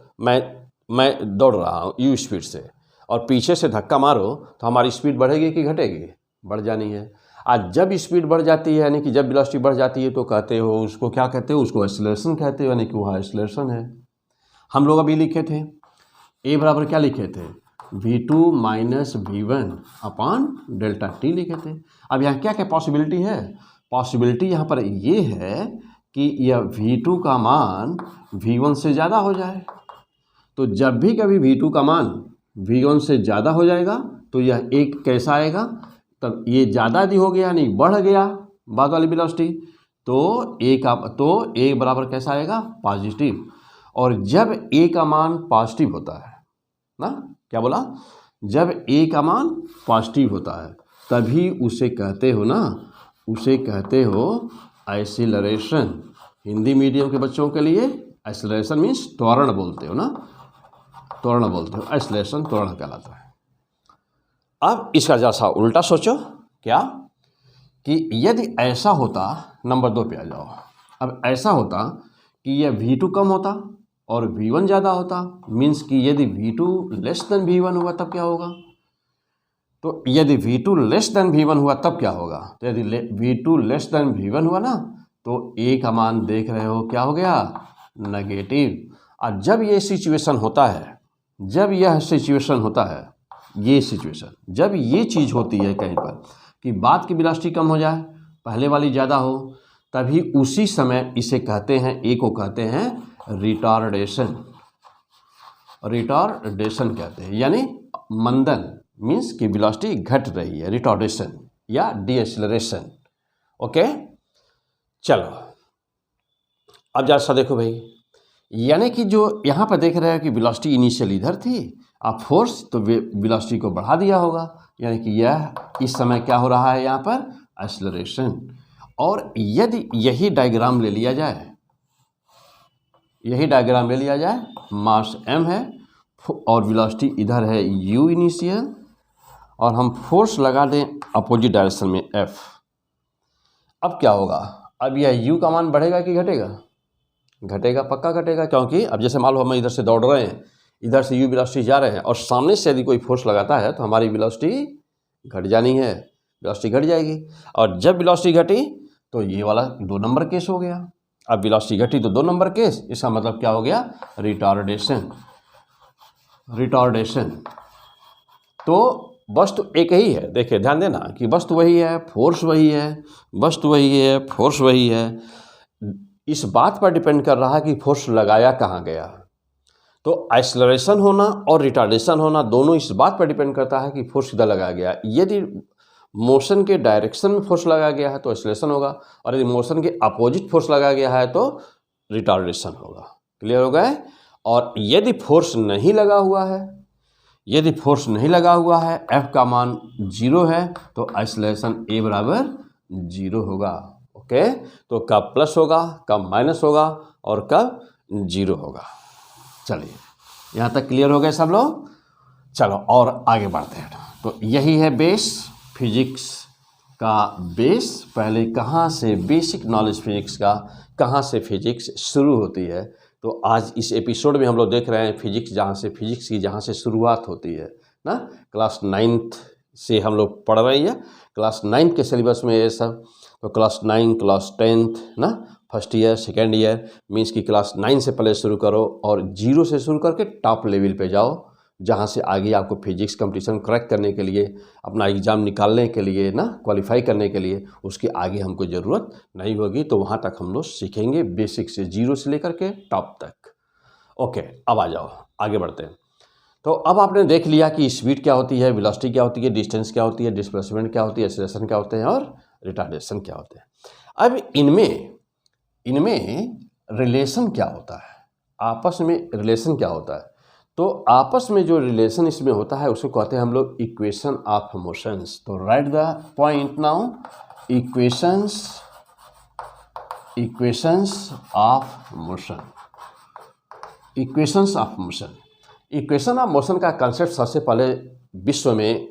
मैं दौड़ रहा हूँ u स्पीड से और पीछे से धक्का मारो तो हमारी स्पीड बढ़ेगी कि घटेगी, बढ़ जानी है। आज जब स्पीड बढ़ जाती है, यानी कि जब वेलोसिटी बढ़ जाती है, तो कहते हो उसको क्या कहते हो, उसको एक्सेलरेशन कहते हो, यानी कि वह एक्सेलरेशन है। हम लोग अभी लिखे थे A बराबर क्या लिखे थे, v2 minus v1 upon delta t लिखे थे। अब यहाँ क्या क्या पॉसिबिलिटी है, पॉसिबिलिटी यहाँ पर ये है कि यह v2 का मान v1 से ज़्यादा हो जाए। तो जब भी कभी v2 का मान v1 से ज़्यादा हो जाएगा तो यह एक कैसा आएगा, तब ये ज़्यादा यदि हो गया यानी बढ़ गया बाद वाली वेलोसिटी, तो A बराबर कैसा आएगा, पॉजिटिव। और जब A का मान पॉजिटिव होता है ना, क्या बोला, जब A का मान पॉजिटिव होता है तभी उसे कहते हो ना, उसे कहते हो एक्सीलरेशन। हिंदी मीडियम के बच्चों के लिए एक्सीलरेशन मीन्स त्वरण बोलते हो ना, त्वरण बोलते हो, एक्सीलरेशन त्वरण कहलाता है। अब इसका जैसा उल्टा सोचो, क्या कि यदि ऐसा होता, नंबर 2 पे आ जाओ। अब ऐसा होता कि यह v2 कम होता और v1 ज़्यादा होता, मीन्स कि यदि v2 लेस देन v1 हुआ तब क्या होगा। तो यदि v2 लेस देन v1 हुआ तब क्या होगा, तो यदि v2 लेस देन v1 हुआ ना, तो ए का मान देख रहे हो क्या हो गया, नेगेटिव। और जब ये सिचुएशन होता है, जब यह सिचुएशन होता है, ये सिचुएशन जब ये चीज़ होती है कहीं पर कि बाद की वेलोसिटी कम हो जाए, पहले वाली ज़्यादा हो, तभी उसी समय इसे कहते हैं, ए को कहते हैं रिटार्डेशन। रिटार्डेशन कहते हैं, यानी मंदन, मीन्स कि वेलोसिटी घट रही है, रिटार्डेशन या डीएक्सेलरेशन। ओके, चलो अब जरा सा देखो भाई, यानी कि जो यहाँ पर देख रहे हो कि वेलोसिटी इनिशियल इधर थी, अब फोर्स तो वेलोसिटी को बढ़ा दिया होगा, यानी कि यह इस समय क्या हो रहा है यहाँ पर, एक्सेलरेशन। और यदि यही डायग्राम ले लिया जाए, यही डायग्राम ले लिया जाए, मास m है और वेलोसिटी इधर है u इनिशियल, और हम फोर्स लगा दें अपोजिट डायरेक्शन में F। अब क्या होगा, अब यह u का मान बढ़ेगा कि घटेगा, घटेगा, पक्का घटेगा, क्योंकि अब जैसे मान लो हम इधर से दौड़ रहे हैं, इधर से u वेलोसिटी जा रहे हैं और सामने से यदि कोई फोर्स लगाता है तो हमारी वेलोसिटी घट जानी है, वेलोसिटी घट जाएगी। और जब वेलोसिटी घटी तो ये वाला 2 नंबर केस हो गया। अब वेलोसिटी घटी तो 2 नंबर केस, इसका मतलब क्या हो गया, रिटार्डेशन। रिटार्डेशन तो वस्तु एक ही है, देखिए ध्यान देना कि वस्तु वही है, फोर्स वही है, वस्तु वही है, फोर्स वही है। इस बात पर डिपेंड कर रहा है कि फोर्स लगाया कहाँ गया। तो एक्सेलरेशन होना और रिटार्डेशन होना दोनों इस बात पर डिपेंड करता है कि फोर्स किधर लगाया गया। यदि मोशन के डायरेक्शन में फोर्स लगाया गया है तो एक्सेलरेशन होगा, और यदि मोशन के अपोजिट फोर्स लगाया गया है तो रिटार्डेशन होगा। क्लियर हो गए। और यदि फोर्स नहीं लगा हुआ है, यदि फोर्स नहीं लगा हुआ है, F का मान 0 है, तो एक्सेलरेशन A बराबर 0 होगा। ओके, तो कब प्लस होगा, कब माइनस होगा और कब 0 होगा। चलिए यहाँ तक क्लियर हो गए सब लोग। चलो और आगे बढ़ते हैं। तो यही है बेस, फिजिक्स का बेस। पहले कहाँ से बेसिक नॉलेज फिजिक्स का, कहाँ से फिजिक्स शुरू होती है। तो आज इस एपिसोड में हम लोग देख रहे हैं फिजिक्स, जहाँ से फिजिक्स की जहाँ से शुरुआत होती है ना, क्लास 9th से हम लोग पढ़ रहे हैं। क्लास 9th के सिलेबस में ये सब, तो क्लास 9, क्लास 10th ना, first year, second year, means की क्लास 9 से पहले शुरू करो और 0 से शुरू करके टॉप लेवल पे जाओ, जहाँ से आगे आपको फिजिक्स कंपटीशन क्रैक करने के लिए, अपना एग्ज़ाम निकालने के लिए ना, क्वालिफाई करने के लिए, उसके आगे हमको ज़रूरत नहीं होगी। तो वहाँ तक हम लोग सीखेंगे बेसिक से, 0 से लेकर के टॉप तक। ओके, अब आ जाओ, आगे बढ़ते हैं। तो अब आपने देख लिया कि स्पीड क्या होती है, वेलोसिटी क्या होती है, डिस्टेंस क्या होती है, डिस्प्लेसमेंट क्या होती है, एक्सेलरेशन क्या होते हैं और रिटार्डेशन क्या होते हैं। अब इनमें रिलेशन क्या होता है, आपस में रिलेशन क्या होता है। तो आपस में जो रिलेशन इसमें होता है उसको कहते हैं हम लोग इक्वेशन ऑफ मोशंस। तो right the point now, equations of motion. Equations of motion, equation of motion का कंसेप्ट सबसे पहले विश्व में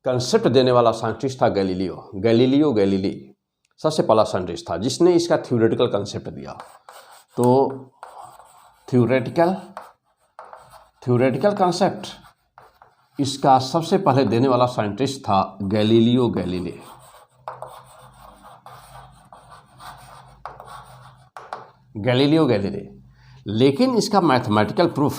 कंसेप्ट देने वाला साइंटिस्ट था गैलीलियो गैलीली। सबसे पहला साइंटिस्ट था जिसने इसका थ्योरेटिकल कंसेप्ट दिया। तो थ्योरेटिकल कंसेप्ट इसका सबसे पहले देने वाला साइंटिस्ट था गैलीलियो गैलीली। लेकिन इसका मैथमेटिकल प्रूफ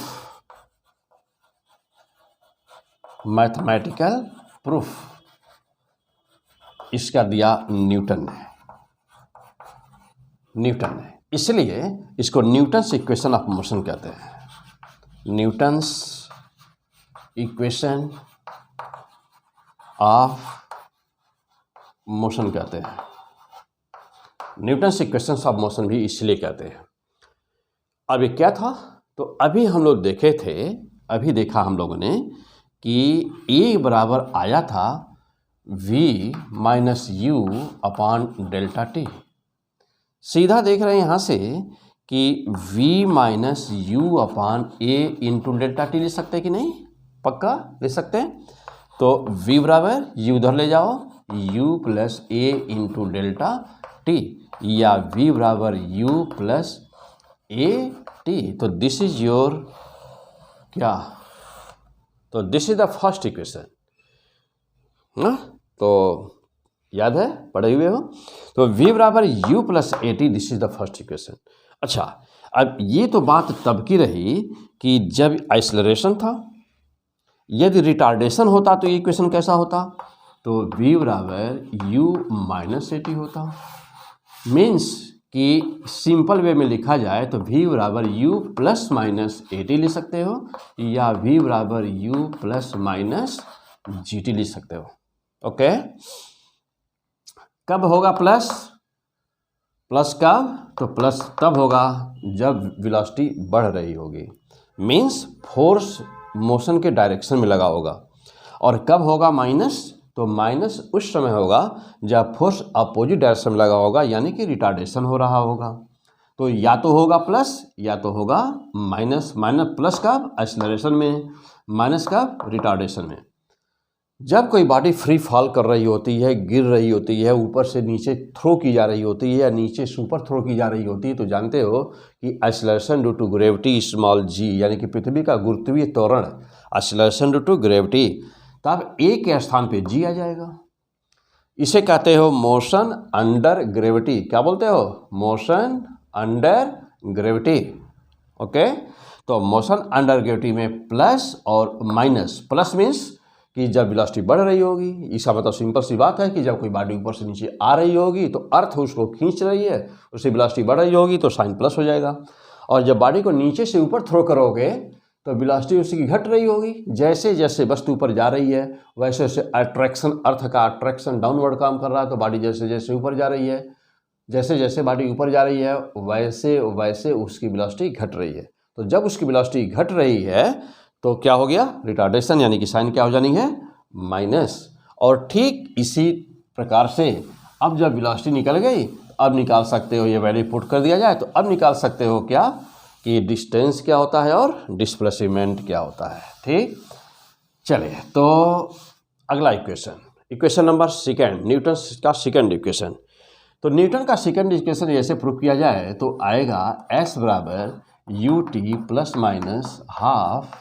इसका दिया न्यूटन ने। इसलिए इसको न्यूटन्स इक्वेशन ऑफ मोशन कहते हैं। न्यूटन्स इक्वेशन ऑफ मोशन कहते हैं। न्यूटन्स इक्वेशंस ऑफ मोशन भी इसलिए कहते हैं। अभी क्या था, तो अभी हम लोग अभी देखा हम लोगों ने कि ए बराबर आया था v minus you upon delta T. सीधा देख रहे हैं यहाँ से कि v minus you upon A into delta T ले सकते हैं कि नहीं, पक्का ले सकते हैं। तो v बराबर u उधर ले जाओ, u प्लस ए इंटू डेल्टा टी, या v बराबर u प्लस ए टी। तो दिस इज योर क्या, तो this is the first equation ना, तो याद है, पढ़े हुए हो। तो v बराबर u plus A T, this is the first equation. अच्छा, अब ये तो बात तब की रही कि जब आइसलरेशन था, यदि रिटार्डेशन होता तो ये इक्वेशन कैसा होता, तो v बराबर u माइनस ए टी होता। मीन्स कि सिंपल वे में लिखा जाए तो v बराबर u plus minus A T लिख सकते हो, या v बराबर u plus minus G T लिख सकते हो। ओके, कब होगा प्लस? प्लस कब? तो प्लस तब होगा जब वेलोसिटी बढ़ रही होगी, मीन्स फोर्स मोशन के डायरेक्शन में लगा होगा। और कब होगा माइनस? तो माइनस उस समय होगा जब फोर्स अपोजिट डायरेक्शन में लगा होगा, यानी कि रिटार्डेशन हो रहा होगा। तो या तो होगा प्लस या तो होगा माइनस। माइनस प्लस कब? एक्सेलरेशन में, माइनस कब? रिटार्डेशन में। जब कोई बॉडी फ्री फॉल कर रही होती है, गिर रही होती है, ऊपर से नीचे थ्रो की जा रही होती है या नीचे से ऊपर थ्रो की जा रही होती है, तो जानते हो कि acceleration due to gravity small G, यानी कि पृथ्वी का गुरुत्वीय त्वरण, एक्सेलरेशन ड्यू टू ग्रेविटी, तब ए के स्थान पे जी आ जाएगा। इसे कहते हो मोशन अंडर ग्रेविटी। क्या बोलते हो? Motion under gravity. ओके, तो मोशन अंडर ग्रेविटी में प्लस और माइनस। प्लस मीन्स कि जब वेलोसिटी बढ़ रही होगी, इसका मतलब सिंपल सी बात है कि जब कोई बॉडी ऊपर से नीचे आ रही होगी तो अर्थ उसको खींच रही है, उससे वेलोसिटी बढ़ रही होगी तो साइन प्लस हो जाएगा। और जब बॉडी को नीचे से ऊपर थ्रो करोगे तो वेलोसिटी उसकी घट रही होगी। जैसे जैसे वस्तु ऊपर जा रही है वैसे वैसे अट्रैक्शन, अर्थ का अट्रैक्शन डाउनवर्ड काम कर रहा है, तो बॉडी जैसे जैसे ऊपर जा रही है, जैसे जैसे बॉडी ऊपर जा रही है वैसे वैसे उसकी वेलोसिटी घट रही है। तो जब उसकी वेलोसिटी घट रही है तो क्या हो गया? रिटार्डेशन, यानी कि साइन क्या हो जानी है? माइनस। और ठीक इसी प्रकार से अब जब वेलोसिटी निकल गई, अब निकाल सकते हो, ये वैल्यू पुट कर दिया जाए तो अब निकाल सकते हो क्या कि डिस्टेंस क्या होता है और डिस्प्लेसमेंट क्या होता है। ठीक, चलिए तो अगला equation, equation number second, Newton का सेकेंड इक्वेशन। तो न्यूटन का सेकेंड इक्वेशन ऐसे प्रूव किया जाए तो आएगा एस बराबर u t plus minus half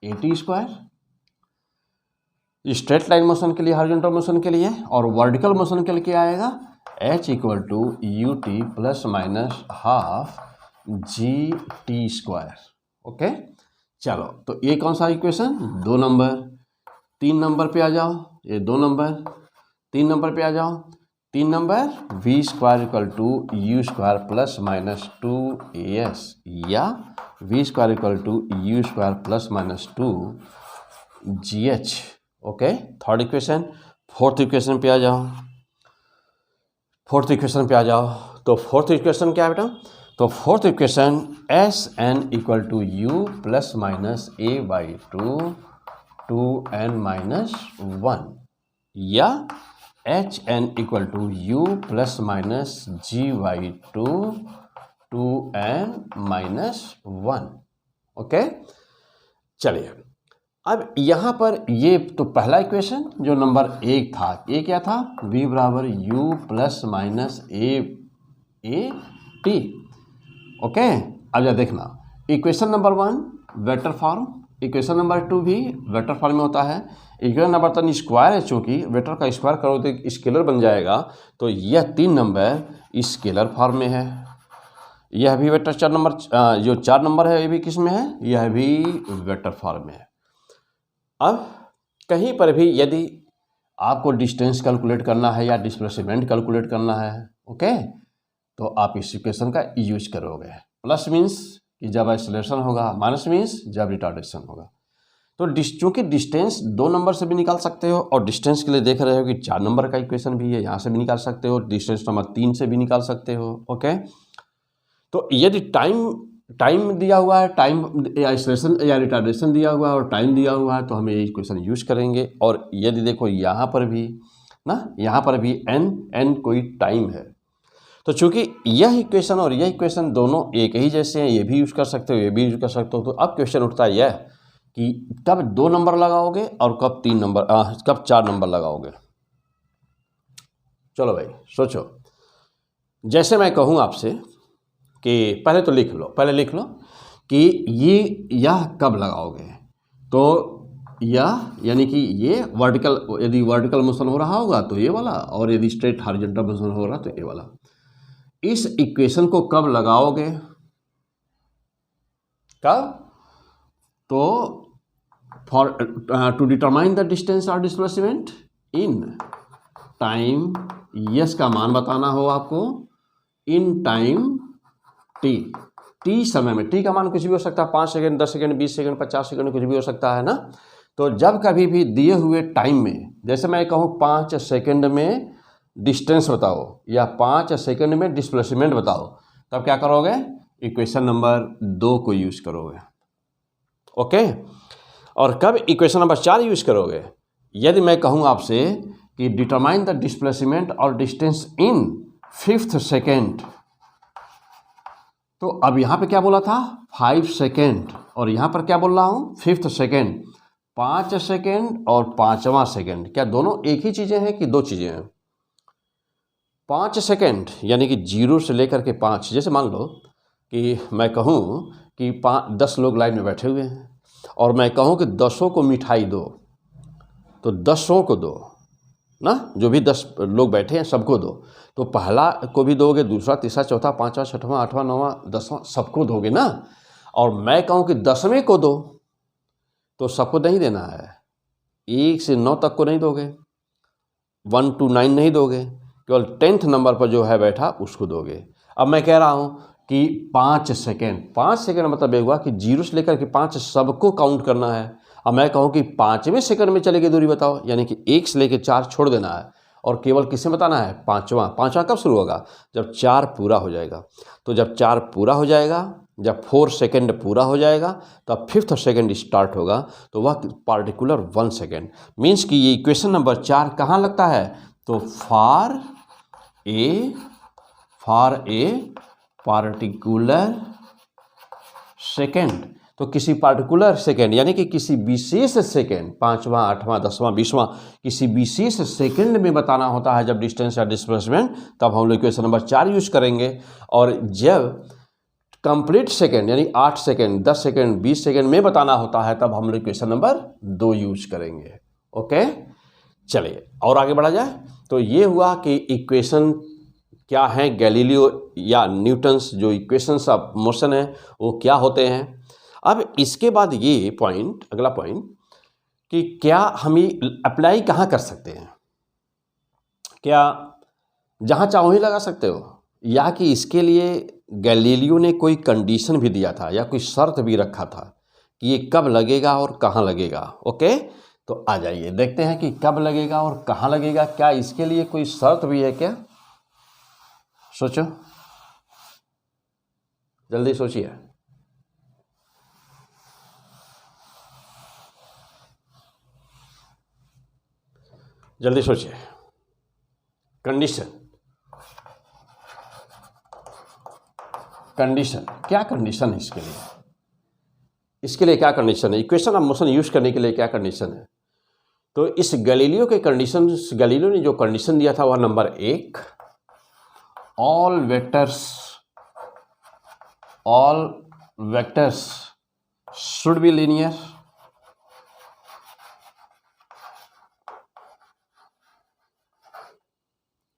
A T square, straight line motion के लिए, हॉरिजॉन्टल मोशन के लिए, और वर्टिकल मोशन के लिए क्या आएगा? H equal to u t plus minus half g t square. Okay, चलो तो ये कौन सा इक्वेशन? 2 नंबर। 3 नंबर पे आ जाओ, ये 2 नंबर। 3 नंबर पे आ जाओ, 3 number v square equal to you square plus minus 2as, या we square equal to you square plus minus 2gh। Okay, third equation. Fourth equation पे आ जाओ, फोर्थ इक्वेशन पे आ जाओ। तो फोर्थ इक्वेशन क्या है बेटा? तो fourth equation s n equal to you plus minus a by two n minus 1, या h n equal to you plus minus g by two n minus 1। Okay, चलिए अब यहाँ पर ये तो पहला इक्वेशन जो नंबर 1 था, ये क्या था? v बराबर u plus minus A T. Okay, अब जरा देखना, equation number 1 vector form, equation number 2 भी वेक्टर फॉर्म में होता है। इक्वेशन नंबर 3 स्क्वायर है, चूँकि वेक्टर का स्क्वायर करो तो स्केलर बन जाएगा, तो यह 3 नंबर स्केलर फॉर्म में है। यह भी वेक्टर 4 नंबर, जो 4 नंबर है ये भी किस में है? यह भी वेक्टर फॉर्म में है। अब कहीं पर भी यदि आपको डिस्टेंस कैलकुलेट करना है या डिस्प्लेसमेंट कैलकुलेट करना है, ओके, तो आप इस इक्वेशन का यूज करोगे। प्लस मीन्स कि जब एक्सेलरेशन होगा, माइनस मीन्स जब रिटार्डेशन होगा। तो चूँकि डिस्टेंस 2 नंबर से भी निकाल सकते हो, और डिस्टेंस के लिए देख रहे हो कि 4 नंबर का इक्वेशन भी है, यहाँ से भी निकाल सकते हो, डिस्टेंस नंबर 3 से भी निकाल सकते हो। ओके, तो यदि टाइम दिया हुआ है, टाइम या एक्सेलरेशन या रिटार्डेशन दिया हुआ है और टाइम दिया हुआ है, तो हम ये इक्वेशन यूज करेंगे। और यदि देखो यहाँ पर भी ना, यहाँ पर भी एन कोई टाइम है, तो चूंकि यह इक्वेशन और यह इक्वेशन दोनों एक ही जैसे हैं, ये भी यूज कर सकते हो, ये भी यूज कर सकते हो। तो अब क्वेश्चन उठता है यह कि कब 2 नंबर लगाओगे और कब 3 नंबर, कब 4 नंबर लगाओगे। चलो भाई सोचो, जैसे मैं कहूँ आपसे कि पहले लिख लो कि यह कब लगाओगे, तो या यानी कि ये वर्टिकल, यदि वर्टिकल मोशन हो रहा होगा तो ये वाला, और यदि स्ट्रेट हॉरिजॉन्टल मोशन हो रहा तो ये वाला। इस इक्वेशन को कब लगाओगे, कब? तो for to determine the distance और डिस्प्लेसमेंट इन टाइम, यस का मान बताना हो आपको इन टाइम टी, टी समय में। टी का मान कुछ भी हो सकता है, 5 सेकंड, 10 सेकंड, 20 सेकंड, 50 सेकंड, कुछ भी हो सकता है ना। तो जब कभी भी दिए हुए टाइम में, जैसे मैं कहूँ 5 सेकंड में डिस्टेंस बताओ या 5 सेकंड में डिस्प्लेसमेंट बताओ, तब क्या करोगे? इक्वेशन नंबर 2 को यूज करोगे। ओके। और कब इक्वेशन नंबर 4 यूज करोगे? यदि मैं कहूँ आपसे कि डिटरमाइन द डिस्प्लेसमेंट और डिस्टेंस इन 5th सेकेंड, तो अब यहाँ पे क्या बोला था? 5 सेकेंड, और यहाँ पर क्या बोल रहा हूँ? 5th second. 5 सेकेंड और 5वां सेकेंड, क्या दोनों एक ही चीज़ें हैं कि दो चीज़ें हैं? 5 सेकेंड यानी कि 0 से लेकर के 5, जैसे मान लो कि मैं कहूँ कि 10 लोग लाइन में बैठे हुए हैं और मैं कहूँ कि 10 को मिठाई दो, तो 10 को दो ना, जो भी 10 लोग बैठे हैं सबको दो। तो पहला को भी दोगे, दूसरा, तीसरा, चौथा, 5वां, 6वां, 8वां, 9वां, 10वां, सबको दोगे ना। और मैं कहूँ कि 10वें को दो, तो सबको नहीं देना है, 1 से 9 तक को नहीं दोगे, 1 to 9 नहीं दोगे, केवल 10th नंबर पर जो है बैठा उसको दोगे। अब मैं कह रहा हूँ कि 5 सेकेंड, 5 सेकेंड मतलब ये हुआ कि 0 से लेकर के 5 सबको काउंट करना है। अब मैं कहूँ कि 5वें सेकंड में चले गई दूरी बताओ, यानी कि 1 से लेकर 4 छोड़ देना है और केवल किसे बताना है? 5वां कब शुरू होगा? जब 4 पूरा हो जाएगा। तो जब 4 पूरा हो जाएगा, जब 4 सेकेंड पूरा हो जाएगा, तब 5th सेकेंड स्टार्ट होगा, तो वह पार्टिकुलर 1 सेकेंड। मीन्स कि ये इक्वेशन नंबर 4 कहाँ लगता है? तो फॉर ए पार्टिकुलर सेकेंड। तो किसी पार्टिकुलर सेकेंड यानी कि किसी विशेष सेकेंड, 5वां, 8वां, 10वां, 20वां, किसी विशेष सेकेंड में बताना होता है जब डिस्टेंस या डिस्प्लेसमेंट, तब हम लोग इक्वेशन नंबर 4 यूज करेंगे। और जब कंप्लीट सेकेंड यानी 8 सेकेंड, 10 सेकेंड, 20 सेकेंड में बताना होता है, तब हम लोग इक्वेशन नंबर 2 यूज करेंगे। ओके, चलिए और आगे बढ़ा जाए। तो ये हुआ कि इक्वेशन क्या है, गैलीलियो या न्यूटन्स जो इक्वेशंस ऑफ मोशन है वो क्या होते हैं। अब इसके बाद ये पॉइंट, अगला पॉइंट, कि क्या हम ये अप्लाई कहाँ कर सकते हैं? क्या जहाँ चाहो ही लगा सकते हो, या कि इसके लिए गैलीलियो ने कोई कंडीशन भी दिया था या कोई शर्त भी रखा था कि ये कब लगेगा और कहाँ लगेगा? ओके, तो आ जाइए देखते हैं कि कब लगेगा और कहाँ लगेगा। क्या इसके लिए कोई शर्त भी है क्या? सोचो, जल्दी सोचिए। जल्दी सोचिए। कंडीशन क्या कंडीशन है इसके लिए? इसके लिए क्या कंडीशन है? इक्वेशन ऑफ मोशन यूज करने के लिए क्या कंडीशन है? तो इस गैलीलियो के कंडीशन, गैलीलियो ने जो कंडीशन दिया था वह number 1, all vectors should be linear.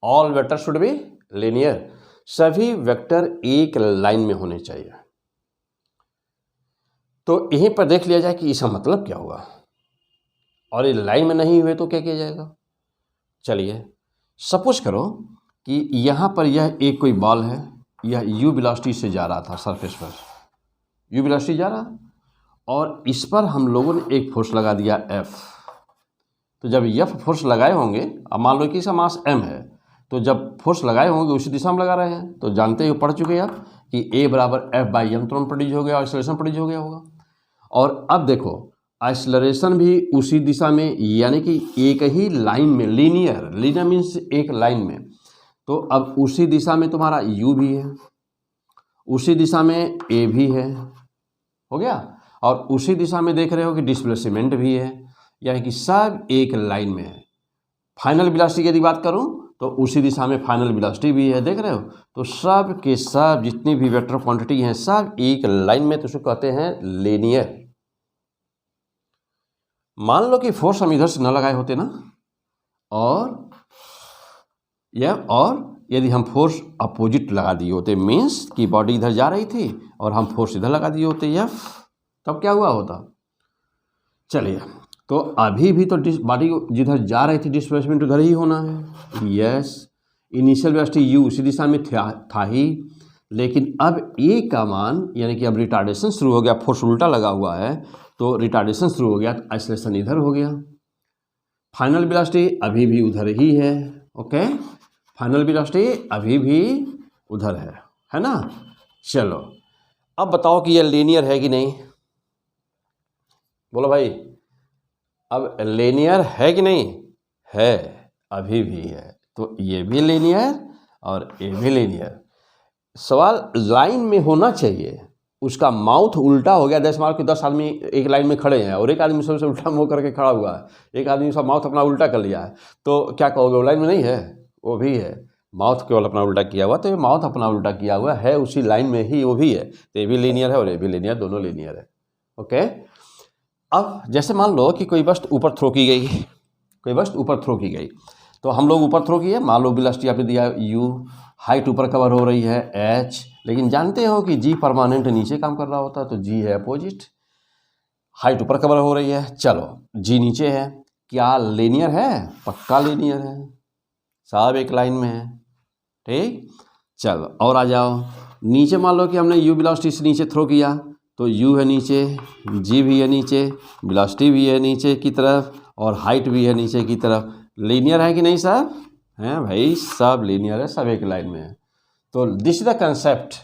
All vector should be linear, सभी वेक्टर एक लाइन में होने चाहिए। तो यहीं पर देख लिया जाए कि इसका मतलब क्या होगा, और ये लाइन में नहीं हुए तो क्या किया जाएगा। चलिए सपोज करो कि यहाँ पर यह एक कोई बॉल है, यह यू वेलोसिटी से जा रहा था सरफेस पर, यू वेलोसिटी जा रहा, और इस पर हम लोगों ने एक फोर्स लगा दिया एफ। तो जब एफ फोर्स लगाए होंगे, अब मान लो कि इसका मास एम है, तो जब फोर्स लगाए होंगे उसी दिशा में लगा रहे हैं, तो जानते हो, पढ़ चुके आप कि ए बराबर एफ बाई एम तुरंत प्रोड्यूस हो गया, एक्सेलरेशन प्रोड्यूस हो गया होगा। और अब देखो एक्सेलरेशन भी उसी दिशा में, यानी कि एक ही लाइन में, लीनियर मीन्स एक लाइन में। तो अब उसी दिशा में तुम्हारा यू भी है, उसी दिशा में ए भी है, हो गया, और उसी दिशा में देख रहे हो कि डिस्प्लेसमेंट भी है, यानी कि सब एक लाइन में है। फाइनल वेलोसिटी की यदि बात करूं तो उसी दिशा में फाइनल वेलोसिटी भी है, देख रहे हो। तो सब के सब जितनी भी वेक्टर क्वांटिटी हैं सब एक लाइन में, तो उसको कहते हैं लीनियर। मान लो कि फोर्स हम इधर से न लगाए होते ना, और यदि हम फोर्स अपोजिट लगा दिए होते, मीन्स कि बॉडी इधर जा रही थी और हम फोर्स इधर लगा दिए होते एफ, तब क्या हुआ होता? चलिए, तो अभी भी तो बॉडी जिधर जा रही थी डिस्प्लेसमेंट उधर ही होना है। यस, इनिशियल वेलोसिटी यू उसी दिशा में था ही, लेकिन अब ए का मान यानी कि अब रिटार्डेशन शुरू हो गया, फोर्स उल्टा लगा हुआ है तो रिटार्डेशन शुरू हो गया, तो एक्सेलरेशन इधर हो गया। फाइनल वेलोसिटी अभी भी उधर ही है। ओके, फाइनल वेलोसिटी अभी भी उधर है ना। चलो, अब बताओ कि ये लीनियर है कि नहीं, बोलो भाई। अब लीनियर है कि नहीं है? अभी भी है। तो ये भी लीनियर और ये भी लीनियर। सवाल लाइन में होना चाहिए, उसका माउथ उल्टा हो गया। जैसे मान लो कि 10 आदमी एक लाइन में खड़े हैं और एक आदमी सबसे उल्टा मुंह करके खड़ा हुआ है, एक आदमी सब माउथ अपना उल्टा कर लिया है, तो क्या कहोगे? वो लाइन में नहीं है? वो भी है, माउथ केवल अपना उल्टा किया हुआ। तो ये माउथ अपना उल्टा किया हुआ है उसी लाइन में ही, वो भी है। तो ये भी लीनियर है और ये भी लीनियर, दोनों लीनियर है। ओके, अब जैसे मान लो कि कोई वस्तु ऊपर थ्रो की गई, कोई वस्तु ऊपर थ्रो की गई, तो हम लोग ऊपर थ्रो किए, मान लो वेलोसिटी आपने दिया u, हाइट ऊपर कवर हो रही है h, लेकिन जानते हो कि g परमानेंट नीचे काम कर रहा होता है, तो g है अपोजिट। हाइट ऊपर कवर हो रही है, चलो g नीचे है, क्या लीनियर है? पक्का लीनियर है, सब एक लाइन में है। ठीक, चलो और आ जाओ नीचे। मान लो कि हमने u वेलोसिटी से नीचे थ्रो किया, तो u है नीचे, g भी है नीचे, वेलोसिटी भी है नीचे की तरफ और हाइट भी है नीचे की तरफ। लीनियर है कि नहीं सर? हैं भाई, सब लीनियर है, सब एक लाइन में है। तो this is the concept,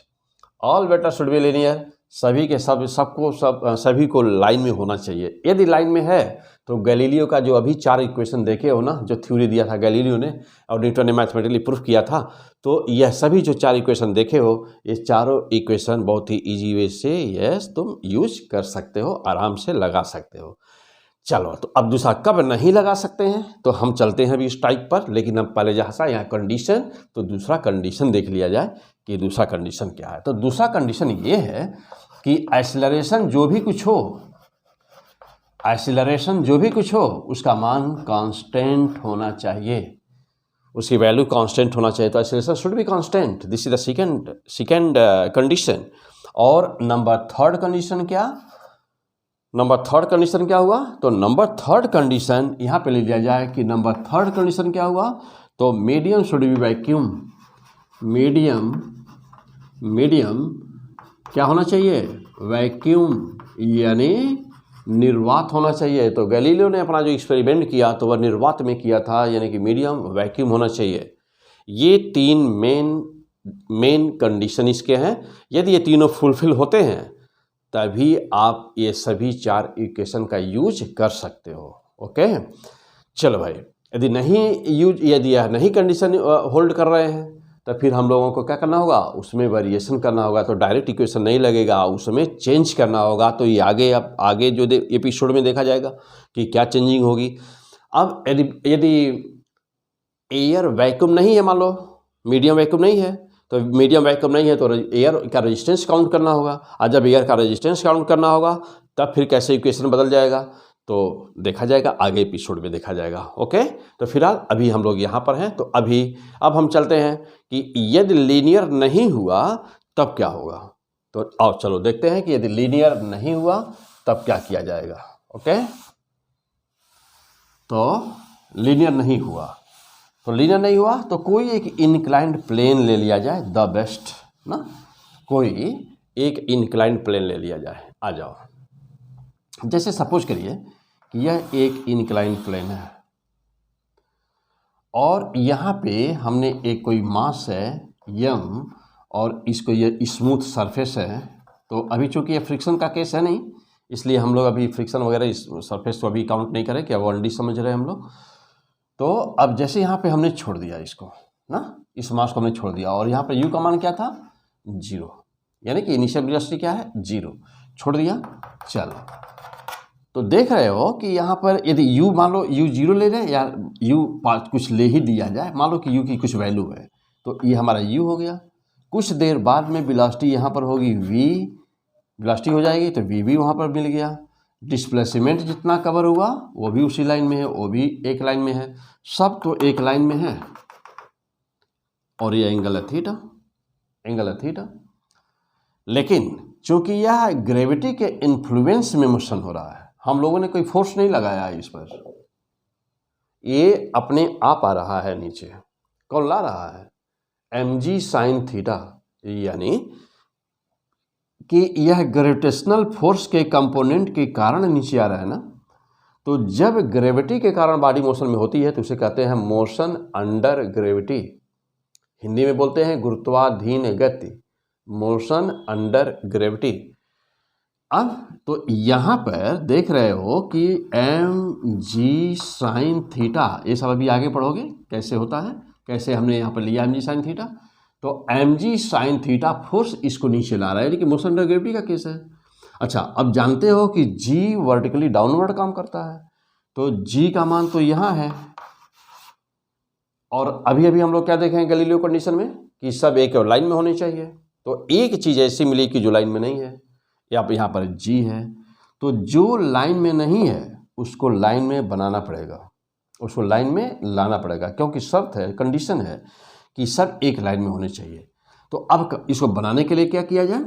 all vector should be linear. सभी के सभी को लाइन में होना चाहिए। यदि लाइन में है तो गैलीलियो का जो अभी 4 इक्वेशन देखे हो ना, जो थ्योरी दिया था गैलीलियो ने और न्यूटन ने मैथमेटिकली प्रूफ किया था, तो यह सभी जो 4 इक्वेशन देखे हो, ये चारों इक्वेशन बहुत ही इजी वे से यस तुम यूज कर सकते हो, आराम से लगा सकते हो। चलो, तो अब दूसरा कब नहीं लगा सकते हैं, तो हम चलते हैं अभी इस टाइप पर, लेकिन अब पहले जैसा यहाँ कंडीशन, तो दूसरा कंडीशन देख लिया जाए कि दूसरा कंडीशन क्या है। तो दूसरा कंडीशन ये है कि एक्सीलरेशन जो भी कुछ हो, एक्सीलरेशन जो भी कुछ हो, उसका मान कांस्टेंट होना चाहिए, उसकी वैल्यू कांस्टेंट होना चाहिए। तो acceleration should be constant, this is the second condition. और नंबर थर्ड कंडीशन क्या? नंबर थर्ड कंडीशन क्या हुआ? तो नंबर थर्ड कंडीशन यहाँ पे ले लिया जाए कि नंबर थर्ड कंडीशन क्या हुआ? तो medium should be vacuum, medium क्या होना चाहिए? वैक्यूम, यानी निर्वात होना चाहिए। तो गैलीलियो ने अपना जो एक्सपेरिमेंट किया तो वह निर्वात में किया था, यानी कि मीडियम वैक्यूम होना चाहिए। ये 3 मेन कंडीशन इसके हैं। यदि ये तीनों फुलफिल होते हैं तभी आप ये सभी 4 इक्वेशन का यूज कर सकते हो। ओके, चलो भाई, यदि यह नहीं कंडीशन होल्ड कर रहे हैं तो फिर हम लोगों को क्या करना होगा? उसमें वेरिएशन करना होगा। तो डायरेक्ट इक्वेशन नहीं लगेगा, उसमें चेंज करना होगा। तो ये आगे जो एपिसोड में देखा जाएगा कि क्या चेंजिंग होगी। अब यदि एयर वैक्यूम नहीं है, मान लो मीडियम वैक्यूम नहीं है, तो मीडियम वैक्यूम नहीं है तो एयर का रेजिस्टेंस काउंट करना होगा। और जब एयर का रेजिस्टेंस काउंट करना होगा तब फिर कैसे इक्वेशन बदल जाएगा, तो देखा जाएगा आगे एपिसोड में देखा जाएगा। ओके, तो फिलहाल अभी हम लोग यहाँ पर हैं। तो अब हम चलते हैं कि यदि लीनियर नहीं हुआ तब क्या होगा। तो आओ चलो देखते हैं कि यदि लीनियर नहीं हुआ तब क्या किया जाएगा। ओके, तो लीनियर नहीं हुआ तो कोई एक इनक्लाइंड प्लेन ले लिया जाए, द बेस्ट ना, कोई एक इनक्लाइंड प्लेन ले लिया जाए। आ जाओ, जैसे सपोज करिए कि यह एक इनक्लाइंड प्लेन है और यहाँ पे हमने एक कोई मास है यम और इसको ये स्मूथ सरफेस है। तो अभी चूंकि ये फ्रिक्शन का केस है नहीं, इसलिए हम लोग अभी फ्रिक्शन वगैरह इस सरफेस को अभी काउंट नहीं करें, क्या 1D समझ रहे हैं हम लोग। तो अब जैसे यहाँ पे हमने छोड़ दिया इसको ना, इस मास को हमने छोड़ दिया और यहाँ पे u का मान क्या था? 0, यानी कि इनिशियल वेलोसिटी क्या है? 0, छोड़ दिया। चलो, तो देख रहे हो कि यहाँ पर यदि u मान लो u 0 ले लें या u कुछ ले ही दिया जाए, मान लो कि u की कुछ वैल्यू है, तो ये हमारा u हो गया। कुछ देर बाद में वेलोसिटी यहाँ पर होगी v, वेलोसिटी हो जाएगी तो v भी वहाँ पर मिल गया। डिस्प्लेसमेंट जितना कवर हुआ वो भी उसी लाइन में है, वो भी एक लाइन में है, सब तो एक लाइन में है, और ये एंगल है थीटा, एंगल है थीटा। लेकिन चूंकि यह ग्रेविटी के इन्फ्लुएंस में मोशन हो रहा है, हम लोगों ने कोई फोर्स नहीं लगाया है इस पर, ये अपने आप आ रहा है नीचे। कौन ला रहा है? mg साइन थीटा, यानी कि यह ग्रेविटेशनल फोर्स के कंपोनेंट के कारण नीचे आ रहा है ना। तो जब ग्रेविटी के कारण बॉडी मोशन में होती है तो उसे कहते हैं मोशन अंडर ग्रेविटी, हिंदी में बोलते हैं गुरुत्वाधीन गति, मोशन अंडर ग्रेविटी। अब तो यहाँ पर देख रहे हो कि mg साइन थीटा, ये सब अभी आगे पढ़ोगे कैसे होता है, कैसे हमने यहाँ पर लिया mg साइन थीटा। तो mg साइन थीटा फोर्स इसको नीचे ला रहा है, यानी कि मोशन अंडर ग्रेविटी का केस है। अच्छा, अब जानते हो कि g वर्टिकली डाउनवर्ड काम करता है, तो g का मान तो यहाँ है, और अभी अभी हम लोग क्या देखें गैलीलियो कंडीशन में कि सब एक और लाइन में होनी चाहिए। तो एक चीज़ ऐसी मिली कि जो लाइन में नहीं है, यहाँ पर g है, तो जो लाइन में नहीं है उसको लाइन में बनाना पड़ेगा, उसको लाइन में लाना पड़ेगा, क्योंकि शर्त है, कंडीशन है कि सब एक लाइन में होने चाहिए। तो अब इसको बनाने के लिए क्या किया जाए,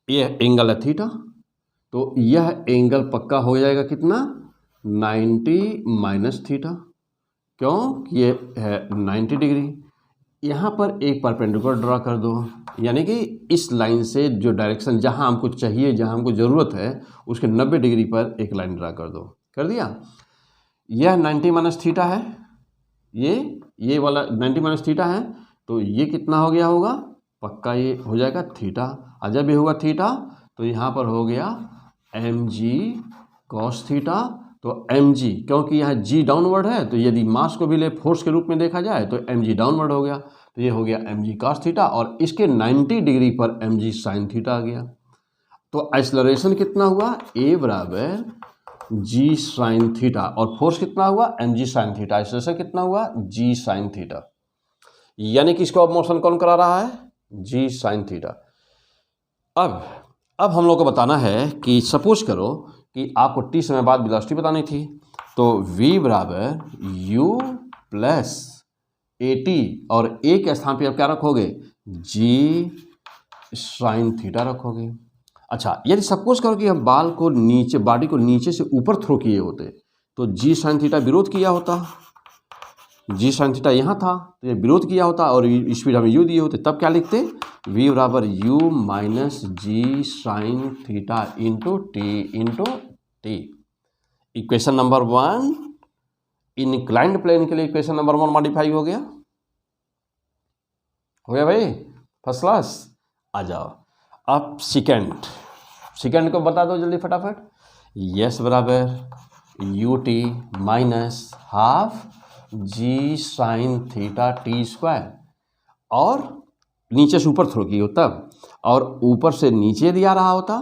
यह एंगल है थीटा, तो यह एंगल पक्का हो जाएगा कितना, 90 माइनस थीटा, क्यों, ये है 90 डिग्री। यहाँ पर एक परपेंडिकुलर ड्रा कर दो, यानी कि इस लाइन से जो डायरेक्शन जहाँ हमको चाहिए, जहाँ हमको ज़रूरत है, उसके 90 डिग्री पर एक लाइन ड्रा कर दो। कर दिया। यह 90 माइनस थीटा है, ये वाला 90 माइनस थीटा है, तो ये कितना हो गया होगा, पक्का ये हो जाएगा थीटा। और जब ये होगा थीटा तो यहाँ पर हो गया mg cos थीटा। तो mg, क्योंकि यहाँ g डाउनवर्ड है, तो यदि मास को भी ले फोर्स के रूप में देखा जाए तो mg डाउनवर्ड हो गया, तो ये हो गया mg cos थीटा, और इसके 90 डिग्री पर mg साइन थीटा आ गया। तो एक्सेलरेशन कितना हुआ, a बराबर g साइन थीटा, और फोर्स कितना हुआ, mg साइन थीटा। एक्सेलरेशन कितना हुआ, g साइन थीटा, यानी कि इसको अब मोशन कौन करा रहा है, g साइन थीटा। अब हम लोग को बताना है कि सपोज करो कि आपको t समय बाद वेलोसिटी बतानी थी, तो v बराबर u प्लस at, और a के स्थान पे अब क्या रखोगे, g साइन थीटा रखोगे। अच्छा, यदि सपोज करो कि हम बॉडी को नीचे से ऊपर थ्रो किए होते, तो g साइन थीटा विरोध किया होता, g साइन थीटा यहाँ था तो ये विरोध किया होता, और स्पीड हमें u दिए होते, तब क्या लिखते, v बराबर u minus G sine theta into T. Equation number 1 inclined plane के लिए इक्वेशन नंबर 1 मॉडिफाई हो गया भाई, फर्स्ट क्लास। आ जाओ अब सेकेंड को बता दो जल्दी फटाफट। यस बराबर u t minus half g sine theta t square, और नीचे से ऊपर थ्रो की हो तब, और ऊपर से नीचे दिया रहा होता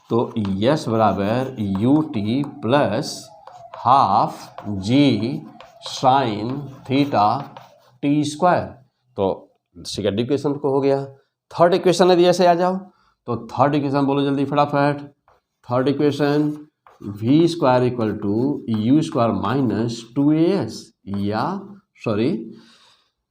तो यस बराबर u t plus half g sine theta t square. तो सेकेंड इक्वेशन को हो गया। थर्ड इक्वेशन यदि ऐसे आ जाओ तो थर्ड इक्वेशन बोलो जल्दी फटाफट। Third equation v square equal to you square minus 2as, या sorry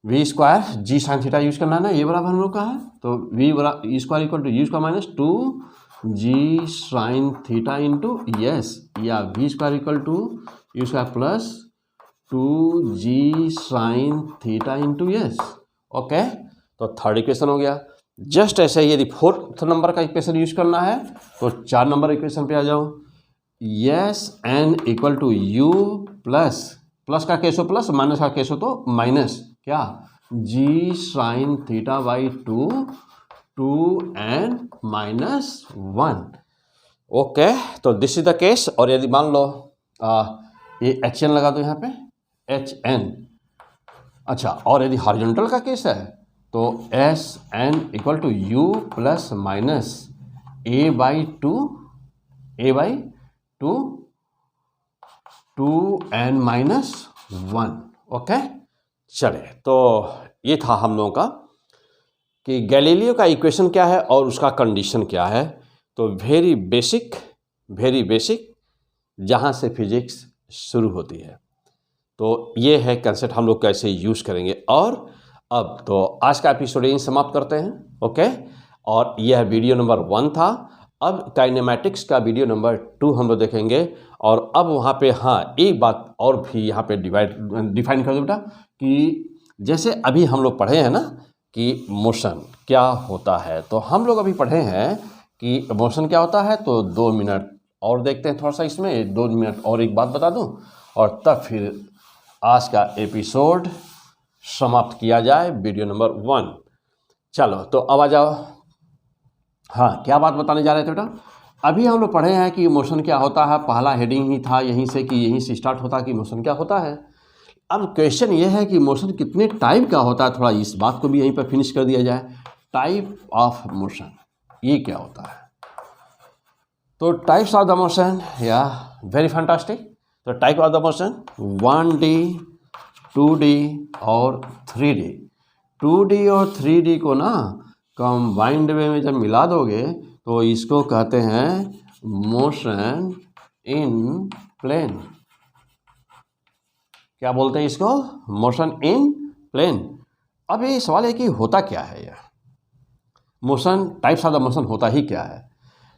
v square g sine theta use करना है ना, ये बराबर हम लोग का है, तो वी बराबर square equal to you square minus 2g sine theta into S, या we square equal to you square plus 2g sine theta into S. Okay, तो थर्ड इक्वेशन हो गया। जस्ट ऐसे ही यदि फोर्थ नंबर का इक्वेशन यूज करना है तो 4 नंबर इक्वेशन पे आ जाओ। S N equal to you plus का केस हो प्लस, माइनस का केस हो तो माइनस, क्या जी sine theta by 2n minus 1। Okay, तो दिस इज द केस। और यदि मान लो ये HN लगा दो यहाँ पे HN। अच्छा, और यदि हॉरिजॉन्टल का केस है तो SN equal to you plus minus a by 2n minus 1। Okay, चले, तो ये था हम लोगों का कि गैलीलियो का इक्वेशन क्या है और उसका कंडीशन क्या है। तो वेरी बेसिक जहाँ से फिजिक्स शुरू होती है। तो ये है कंसेप्ट हम लोग कैसे यूज़ करेंगे। और अब तो आज का एपिसोड यहीं समाप्त करते हैं। ओके, और यह वीडियो नंबर 1 था। अब काइनेमैटिक्स का वीडियो नंबर 2 हम लोग देखेंगे। और अब वहाँ पे हाँ एक बात और भी यहाँ पे डिफाइन कर दो बेटा कि जैसे अभी हम लोग पढ़े हैं ना कि मोशन क्या होता है, तो हम लोग अभी पढ़े हैं कि मोशन क्या होता है। तो 2 मिनट और देखते हैं थोड़ा सा इसमें, 2 मिनट और एक बात बता दूं और तब फिर आज का एपिसोड समाप्त किया जाए, वीडियो नंबर 1। चलो तो अब आ जाओ। हाँ, क्या बात बताने जा रहे थे बेटा? अभी हम लोग पढ़े हैं कि मोशन क्या होता है। पहला हेडिंग ही था यहीं से कि यहीं से स्टार्ट होता कि मोशन क्या होता है। अब क्वेश्चन ये है कि मोशन कितने टाइप का होता है, थोड़ा इस बात को भी यहीं पर फिनिश कर दिया जाए। टाइप ऑफ मोशन ये क्या होता है? तो टाइप्स ऑफ द मोशन, या वेरी फैंटास्टिक। तो type of the motion 1D, 2D और 3D। 2D और 3D को ना कंबाइंड वे में जब मिला दोगे तो इसको कहते हैं मोशन इन प्लेन। क्या बोलते हैं इसको? Motion in plane. अब ये सवाल है कि होता क्या है यह motion, types of the motion होता ही क्या है?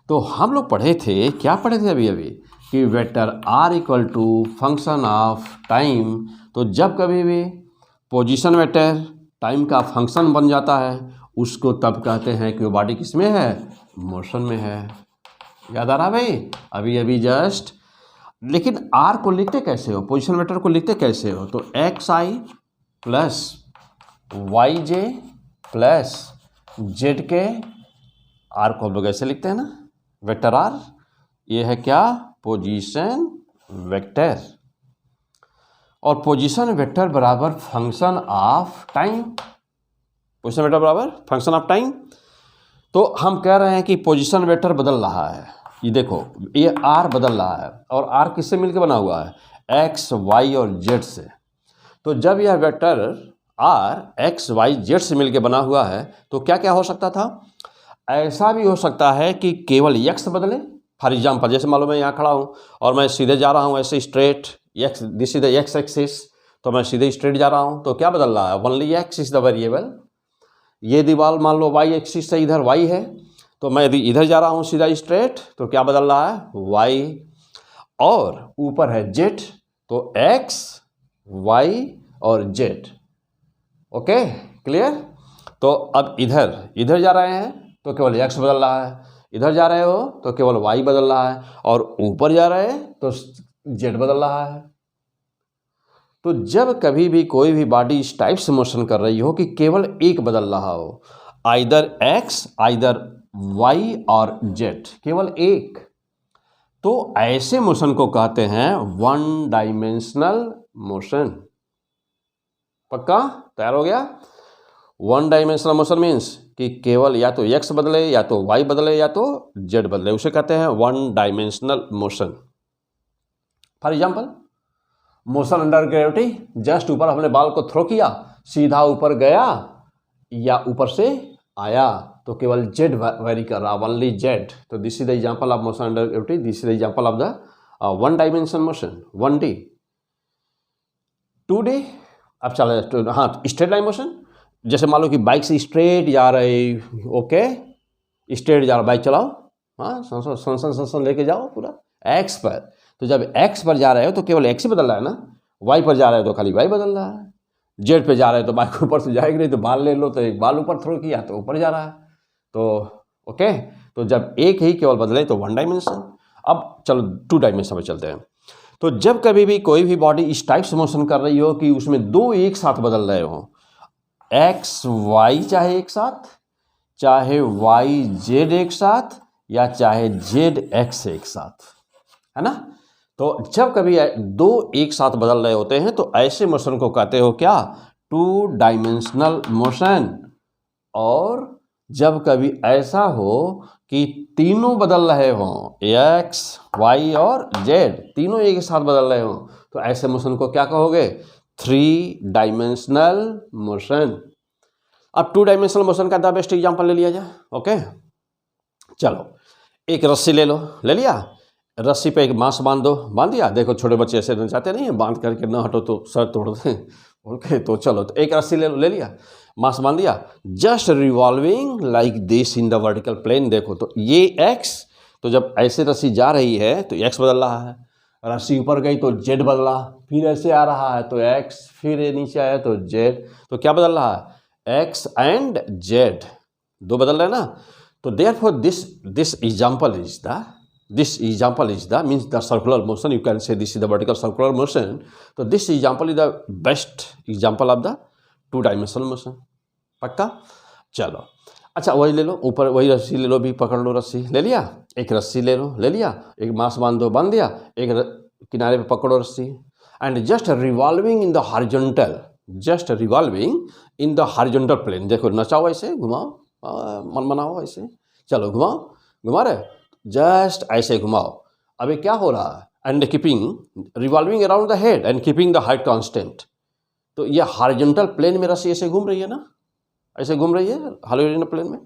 तो हम लोग पढ़े थे, क्या पढ़े थे अभी कि vector r equal to function of time. तो जब कभी भी पोजीशन वेक्टर टाइम का फंक्शन बन जाता है उसको तब कहते हैं कि वो बॉडी किस में है? मोशन में है। याद आ रहा भाई? अभी अभी जस्ट। लेकिन r को लिखते कैसे हो? पोजीशन वेक्टर को लिखते कैसे हो? तो xi plus yj plus zk, r को हम लोग ऐसे लिखते हैं ना, वेक्टर r। ये है क्या? Position vector. और पोजीशन वेक्टर बराबर function of time. Position vector बराबर फंक्शन ऑफ टाइम। तो हम कह रहे हैं कि पोजीशन वेक्टर बदल रहा है। ये देखो, ये r बदल रहा है और r किससे मिलकर बना हुआ है? x, y और z से। तो जब यह vector r x, y, z से मिलकर बना हुआ है तो क्या क्या हो सकता था? ऐसा भी हो सकता है कि केवल x बदले। फॉर एग्जाम्पल, जैसे मान लो मैं यहाँ खड़ा हूँ और मैं सीधे जा रहा हूँ ऐसे straight, x this is the x axis, तो मैं सीधे स्ट्रेट जा रहा हूँ। तो क्या बदल रहा है? Only x is the variable. ये दीवार मान लो y एक्सिस से इधर y है, तो मैं यदि इधर जा रहा हूँ सीधा स्ट्रेट तो क्या बदल रहा है? y। और ऊपर है z, तो x, y और z। Okay, clear? तो अब इधर जा रहे हैं तो केवल x बदल रहा है, इधर जा रहे हो तो केवल y बदल रहा है, और ऊपर जा रहे हैं तो z बदल रहा है। तो जब कभी भी कोई भी बॉडी इस टाइप से मोशन कर रही हो कि केवल एक बदल रहा हो, आइदर x, आइदर y और z, केवल एक, तो ऐसे मोशन को कहते हैं 1 डायमेंशनल मोशन। पक्का? तैयार हो गया? 1 डायमेंशनल मोशन मीन्स कि केवल या तो x बदले, या तो y बदले, या तो z बदले, उसे कहते हैं 1 dimensional motion. For example, motion under gravity, just ऊपर हमने बाल को थ्रो किया, सीधा ऊपर गया या ऊपर से आया, तो केवल z वेरी कर रहा, ओनली z। तो this is the example of motion under gravity, this is the example of the 1 dimensional motion 1D। 2D, अब चलो हाँ, स्ट्रेट लाइन मोशन। जैसे मान लो कि बाइक से स्ट्रेट जा रहे, ओके, स्ट्रेट जा रहा, बाइक चलाओ, हाँ, सन लेके जाओ पूरा x पर। तो जब x पर जा रहे हो तो केवल x ही बदल रहा है ना, y पर जा रहे हो तो खाली y बदल रहा है, z पे जा रहे हो तो बाइक ऊपर से जाएगी नहीं, तो बाल ले लो तो एक बाल ऊपर थ्रो किया तो ऊपर जा रहा है। तो ओके, तो जब एक ही केवल बदले तो 1 डायमेंशन। अब चलो 2 डायमेंशन में चलते हैं। तो जब कभी भी कोई भी बॉडी इस टाइप से मोशन कर रही हो कि उसमें दो एक साथ बदल रहे हो, x, y चाहे एक साथ, चाहे y, z एक साथ, या चाहे z, x एक साथ, है ना। तो जब कभी दो एक साथ बदल रहे होते हैं तो ऐसे मोशन को कहते हो क्या? 2 डायमेंशनल मोशन। और जब कभी ऐसा हो कि तीनों बदल रहे हों, x, y और z तीनों एक साथ बदल रहे हों, तो ऐसे मोशन को क्या कहोगे? 3 डायमेंशनल मोशन। अब 2 डायमेंशनल मोशन का द बेस्ट एग्जांपल ले लिया जाए। ओके, चलो एक रस्सी ले लो, ले लिया। रस्सी पे एक मांस बांध दो, बांध दिया। देखो छोटे बच्चे ऐसे चाहते नहीं है, बांध करके ना हटो तो सर तोड़ दे। ओके, तो चलो, तो एक रस्सी ले लो, ले लिया, मांस बांध दिया, just revolving like this in the vertical plane. देखो तो ये एक्स, तो जब ऐसे रस्सी जा रही है तो एक्स बदल रहा है, रस्सी ऊपर गई तो जेड बदला, फिर ऐसे आ रहा है तो एक्स, फिर ये नीचे आया तो जेड, तो क्या बदल रहा है, एक्स एंड जेड, दो बदल रहे हैं ना। तो therefore this example is the means the circular motion, you can say this is the vertical circular motion. तो this example is the best example of the 2 dimensional motion. पक्का? चलो, अच्छा वही ले लो, ऊपर वही रस्सी ले लो, भी पकड़ लो, रस्सी ले लिया, एक रस्सी ले लो, ले लिया, एक मांस बांध दो, बांध दिया, एक किनारे पे पकड़ो रस्सी, and just revolving in the horizontal, just revolving in the horizontal plane. देखो नचाओ ऐसे, घुमाओ, मन बनाओ ऐसे, चलो घुमाओ, घुमा रहे, जस्ट ऐसे घुमाओ। अभी क्या हो रहा है, and keeping revolving around the head and keeping the height constant. तो ये हॉरिजॉन्टल प्लेन में रस्सी ऐसे घूम रही है ना, ऐसे घूम रही है हॉरिजॉन्टल प्लेन में।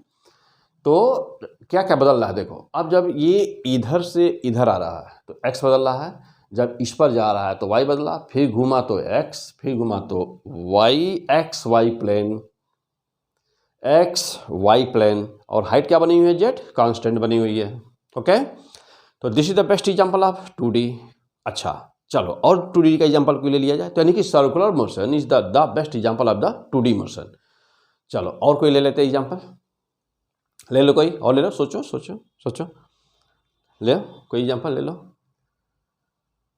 तो क्या क्या बदल रहा है, देखो अब जब ये इधर से इधर आ रहा है तो एक्स बदल रहा है, जब इस पर जा रहा है तो वाई बदला, फिर घूमा तो एक्स, फिर घूमा तो y, x y plane, x y plane, और हाइट क्या बनी हुई है, जेड कांस्टेंट बनी हुई है। ओके, तो this is the best example of 2D। अच्छा चलो, और 2D का एग्जांपल कोई ले लिया जाए, तो यानी कि circular motion is the best example of the 2D motion. चलो और कोई ले लेते हैं एग्जांपल, ले लो कोई और ले लो, सोचो सोचो सोचो, ले कोई एग्जांपल ले लो,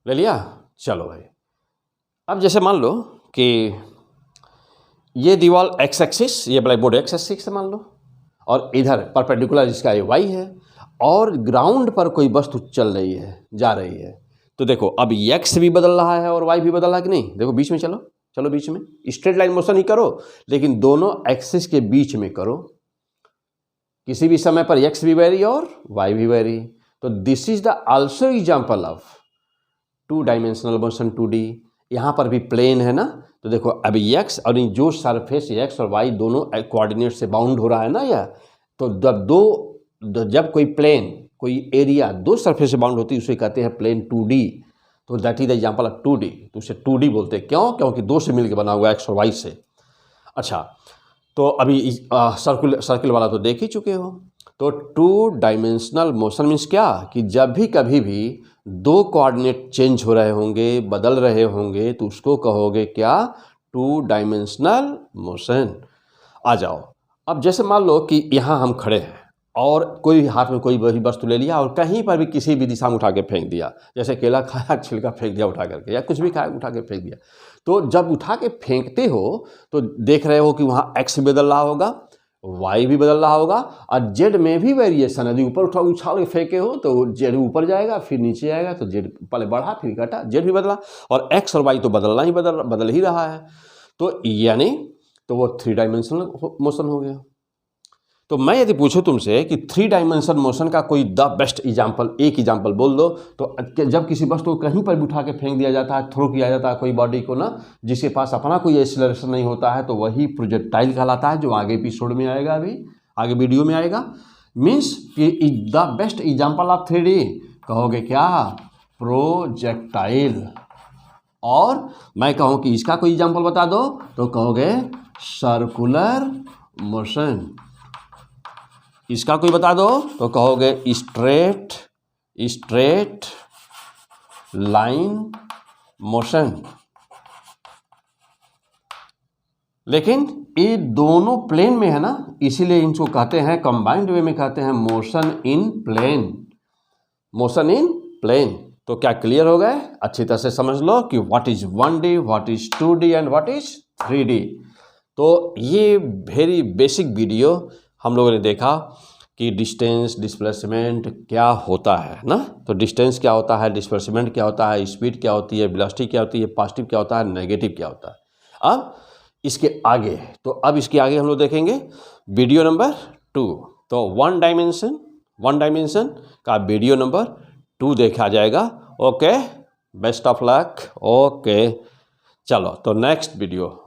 ले लिया। चलो भाई, अब जैसे मान लो कि ये दीवार एक्स एक्सिस, ये ब्लैक बोर्ड एक्स एक्सिस से मान लो, और इधर परपेंडिकुलर इसका ये वाई है, और ग्राउंड पर कोई वस्तु चल रही है, जा रही है। तो देखो अब एक्स भी बदल रहा है और वाई भी बदल रहा है कि नहीं। देखो बीच में चलो, चलो बीच में स्ट्रेट लाइन मोशन ही करो, लेकिन दोनों एक्सिस के बीच में करो, किसी भी समय पर एक्स भी वेरी और वाई भी वेरी। तो this is the also example of 2 dimensional motion 2D। यहाँ पर भी प्लेन है ना, तो देखो अभी एक्स और जो सरफेस एक्स और वाई दोनों कोऑर्डिनेट से बाउंड हो रहा है ना, यह तो जब कोई प्लेन, कोई एरिया दो सरफेस से बाउंड होती है उसे कहते हैं प्लेन 2D। तो that is the example of 2D। तो उसे 2D बोलते हैं, क्यों, क्योंकि दो से मिलकर बना हुआ एक्स और वाई से। अच्छा, तो अभी सर्किल वाला तो देख ही चुके हो। तो 2 डायमेंशनल मोशन मीन्स क्या, कि जब भी कभी भी दो कोऑर्डिनेट चेंज हो रहे होंगे, बदल रहे होंगे, तो उसको कहोगे क्या, 2 डायमेंशनल मोशन। आ जाओ, अब जैसे मान लो कि यहाँ हम खड़े हैं और कोई हाथ में कोई बड़ी वस्तु ले लिया और कहीं पर भी किसी भी दिशा में उठा के फेंक दिया, जैसे केला खाया छिलका फेंक दिया उठा करके, या कुछ भी खाया उठा के फेंक दिया। तो जब उठा के फेंकते हो तो देख रहे हो कि वहाँ एक्स बदल रहा होगा, वाई भी बदल रहा होगा, और जेड में भी वेरिएशन है। यदि ऊपर उछाल के फेंके हो तो जेड ऊपर जाएगा, फिर नीचे आएगा, तो जेड पहले बढ़ा फिर घटा, जेड भी बदला, और एक्स और वाई तो बदल ही रहा है। तो यानी तो वो 3 डायमेंशनल मोशन हो गया। तो मैं यदि पूछूं तुमसे कि 3 डायमेंशन मोशन का कोई द बेस्ट एग्जाम्पल, एक एग्जाम्पल बोल दो, तो जब किसी वस्तु को कहीं पर भी उठा के फेंक दिया जाता है, थ्रो किया जाता है कोई बॉडी को ना, जिसके पास अपना कोई एक्सीलरेशन नहीं होता है, तो वही प्रोजेक्टाइल कहलाता है, जो आगे एपिसोड में आएगा, अभी आगे वीडियो में आएगा। मीन्स कि the best example of 3D कहोगे क्या, प्रोजेक्टाइल। और मैं कहूँ कि इसका कोई एग्जाम्पल बता दो तो कहोगे सर्कुलर मोशन। इसका कोई बता दो तो कहोगे स्ट्रेट लाइन मोशन। लेकिन ये दोनों प्लेन में है ना, इसीलिए इनको कहते हैं, कंबाइंड वे में कहते हैं motion in plane, motion in plane. तो क्या क्लियर हो गए, अच्छी तरह से समझ लो कि what is 1D, what is 2D and what is 3D। तो ये वेरी बेसिक वीडियो हम लोगों ने देखा कि डिस्टेंस, डिस्प्लेसमेंट क्या होता है ना। तो डिस्टेंस क्या होता है, डिस्प्लेसमेंट क्या होता है, स्पीड क्या होती है, वेलोसिटी क्या होती है, पॉजिटिव क्या होता है, नेगेटिव क्या होता है। अब इसके आगे, तो अब इसके आगे हम लोग देखेंगे वीडियो नंबर 2। तो 1 डायमेंशन का वीडियो नंबर 2 देखा जाएगा। Okay, best of luck. Okay चलो, तो नेक्स्ट वीडियो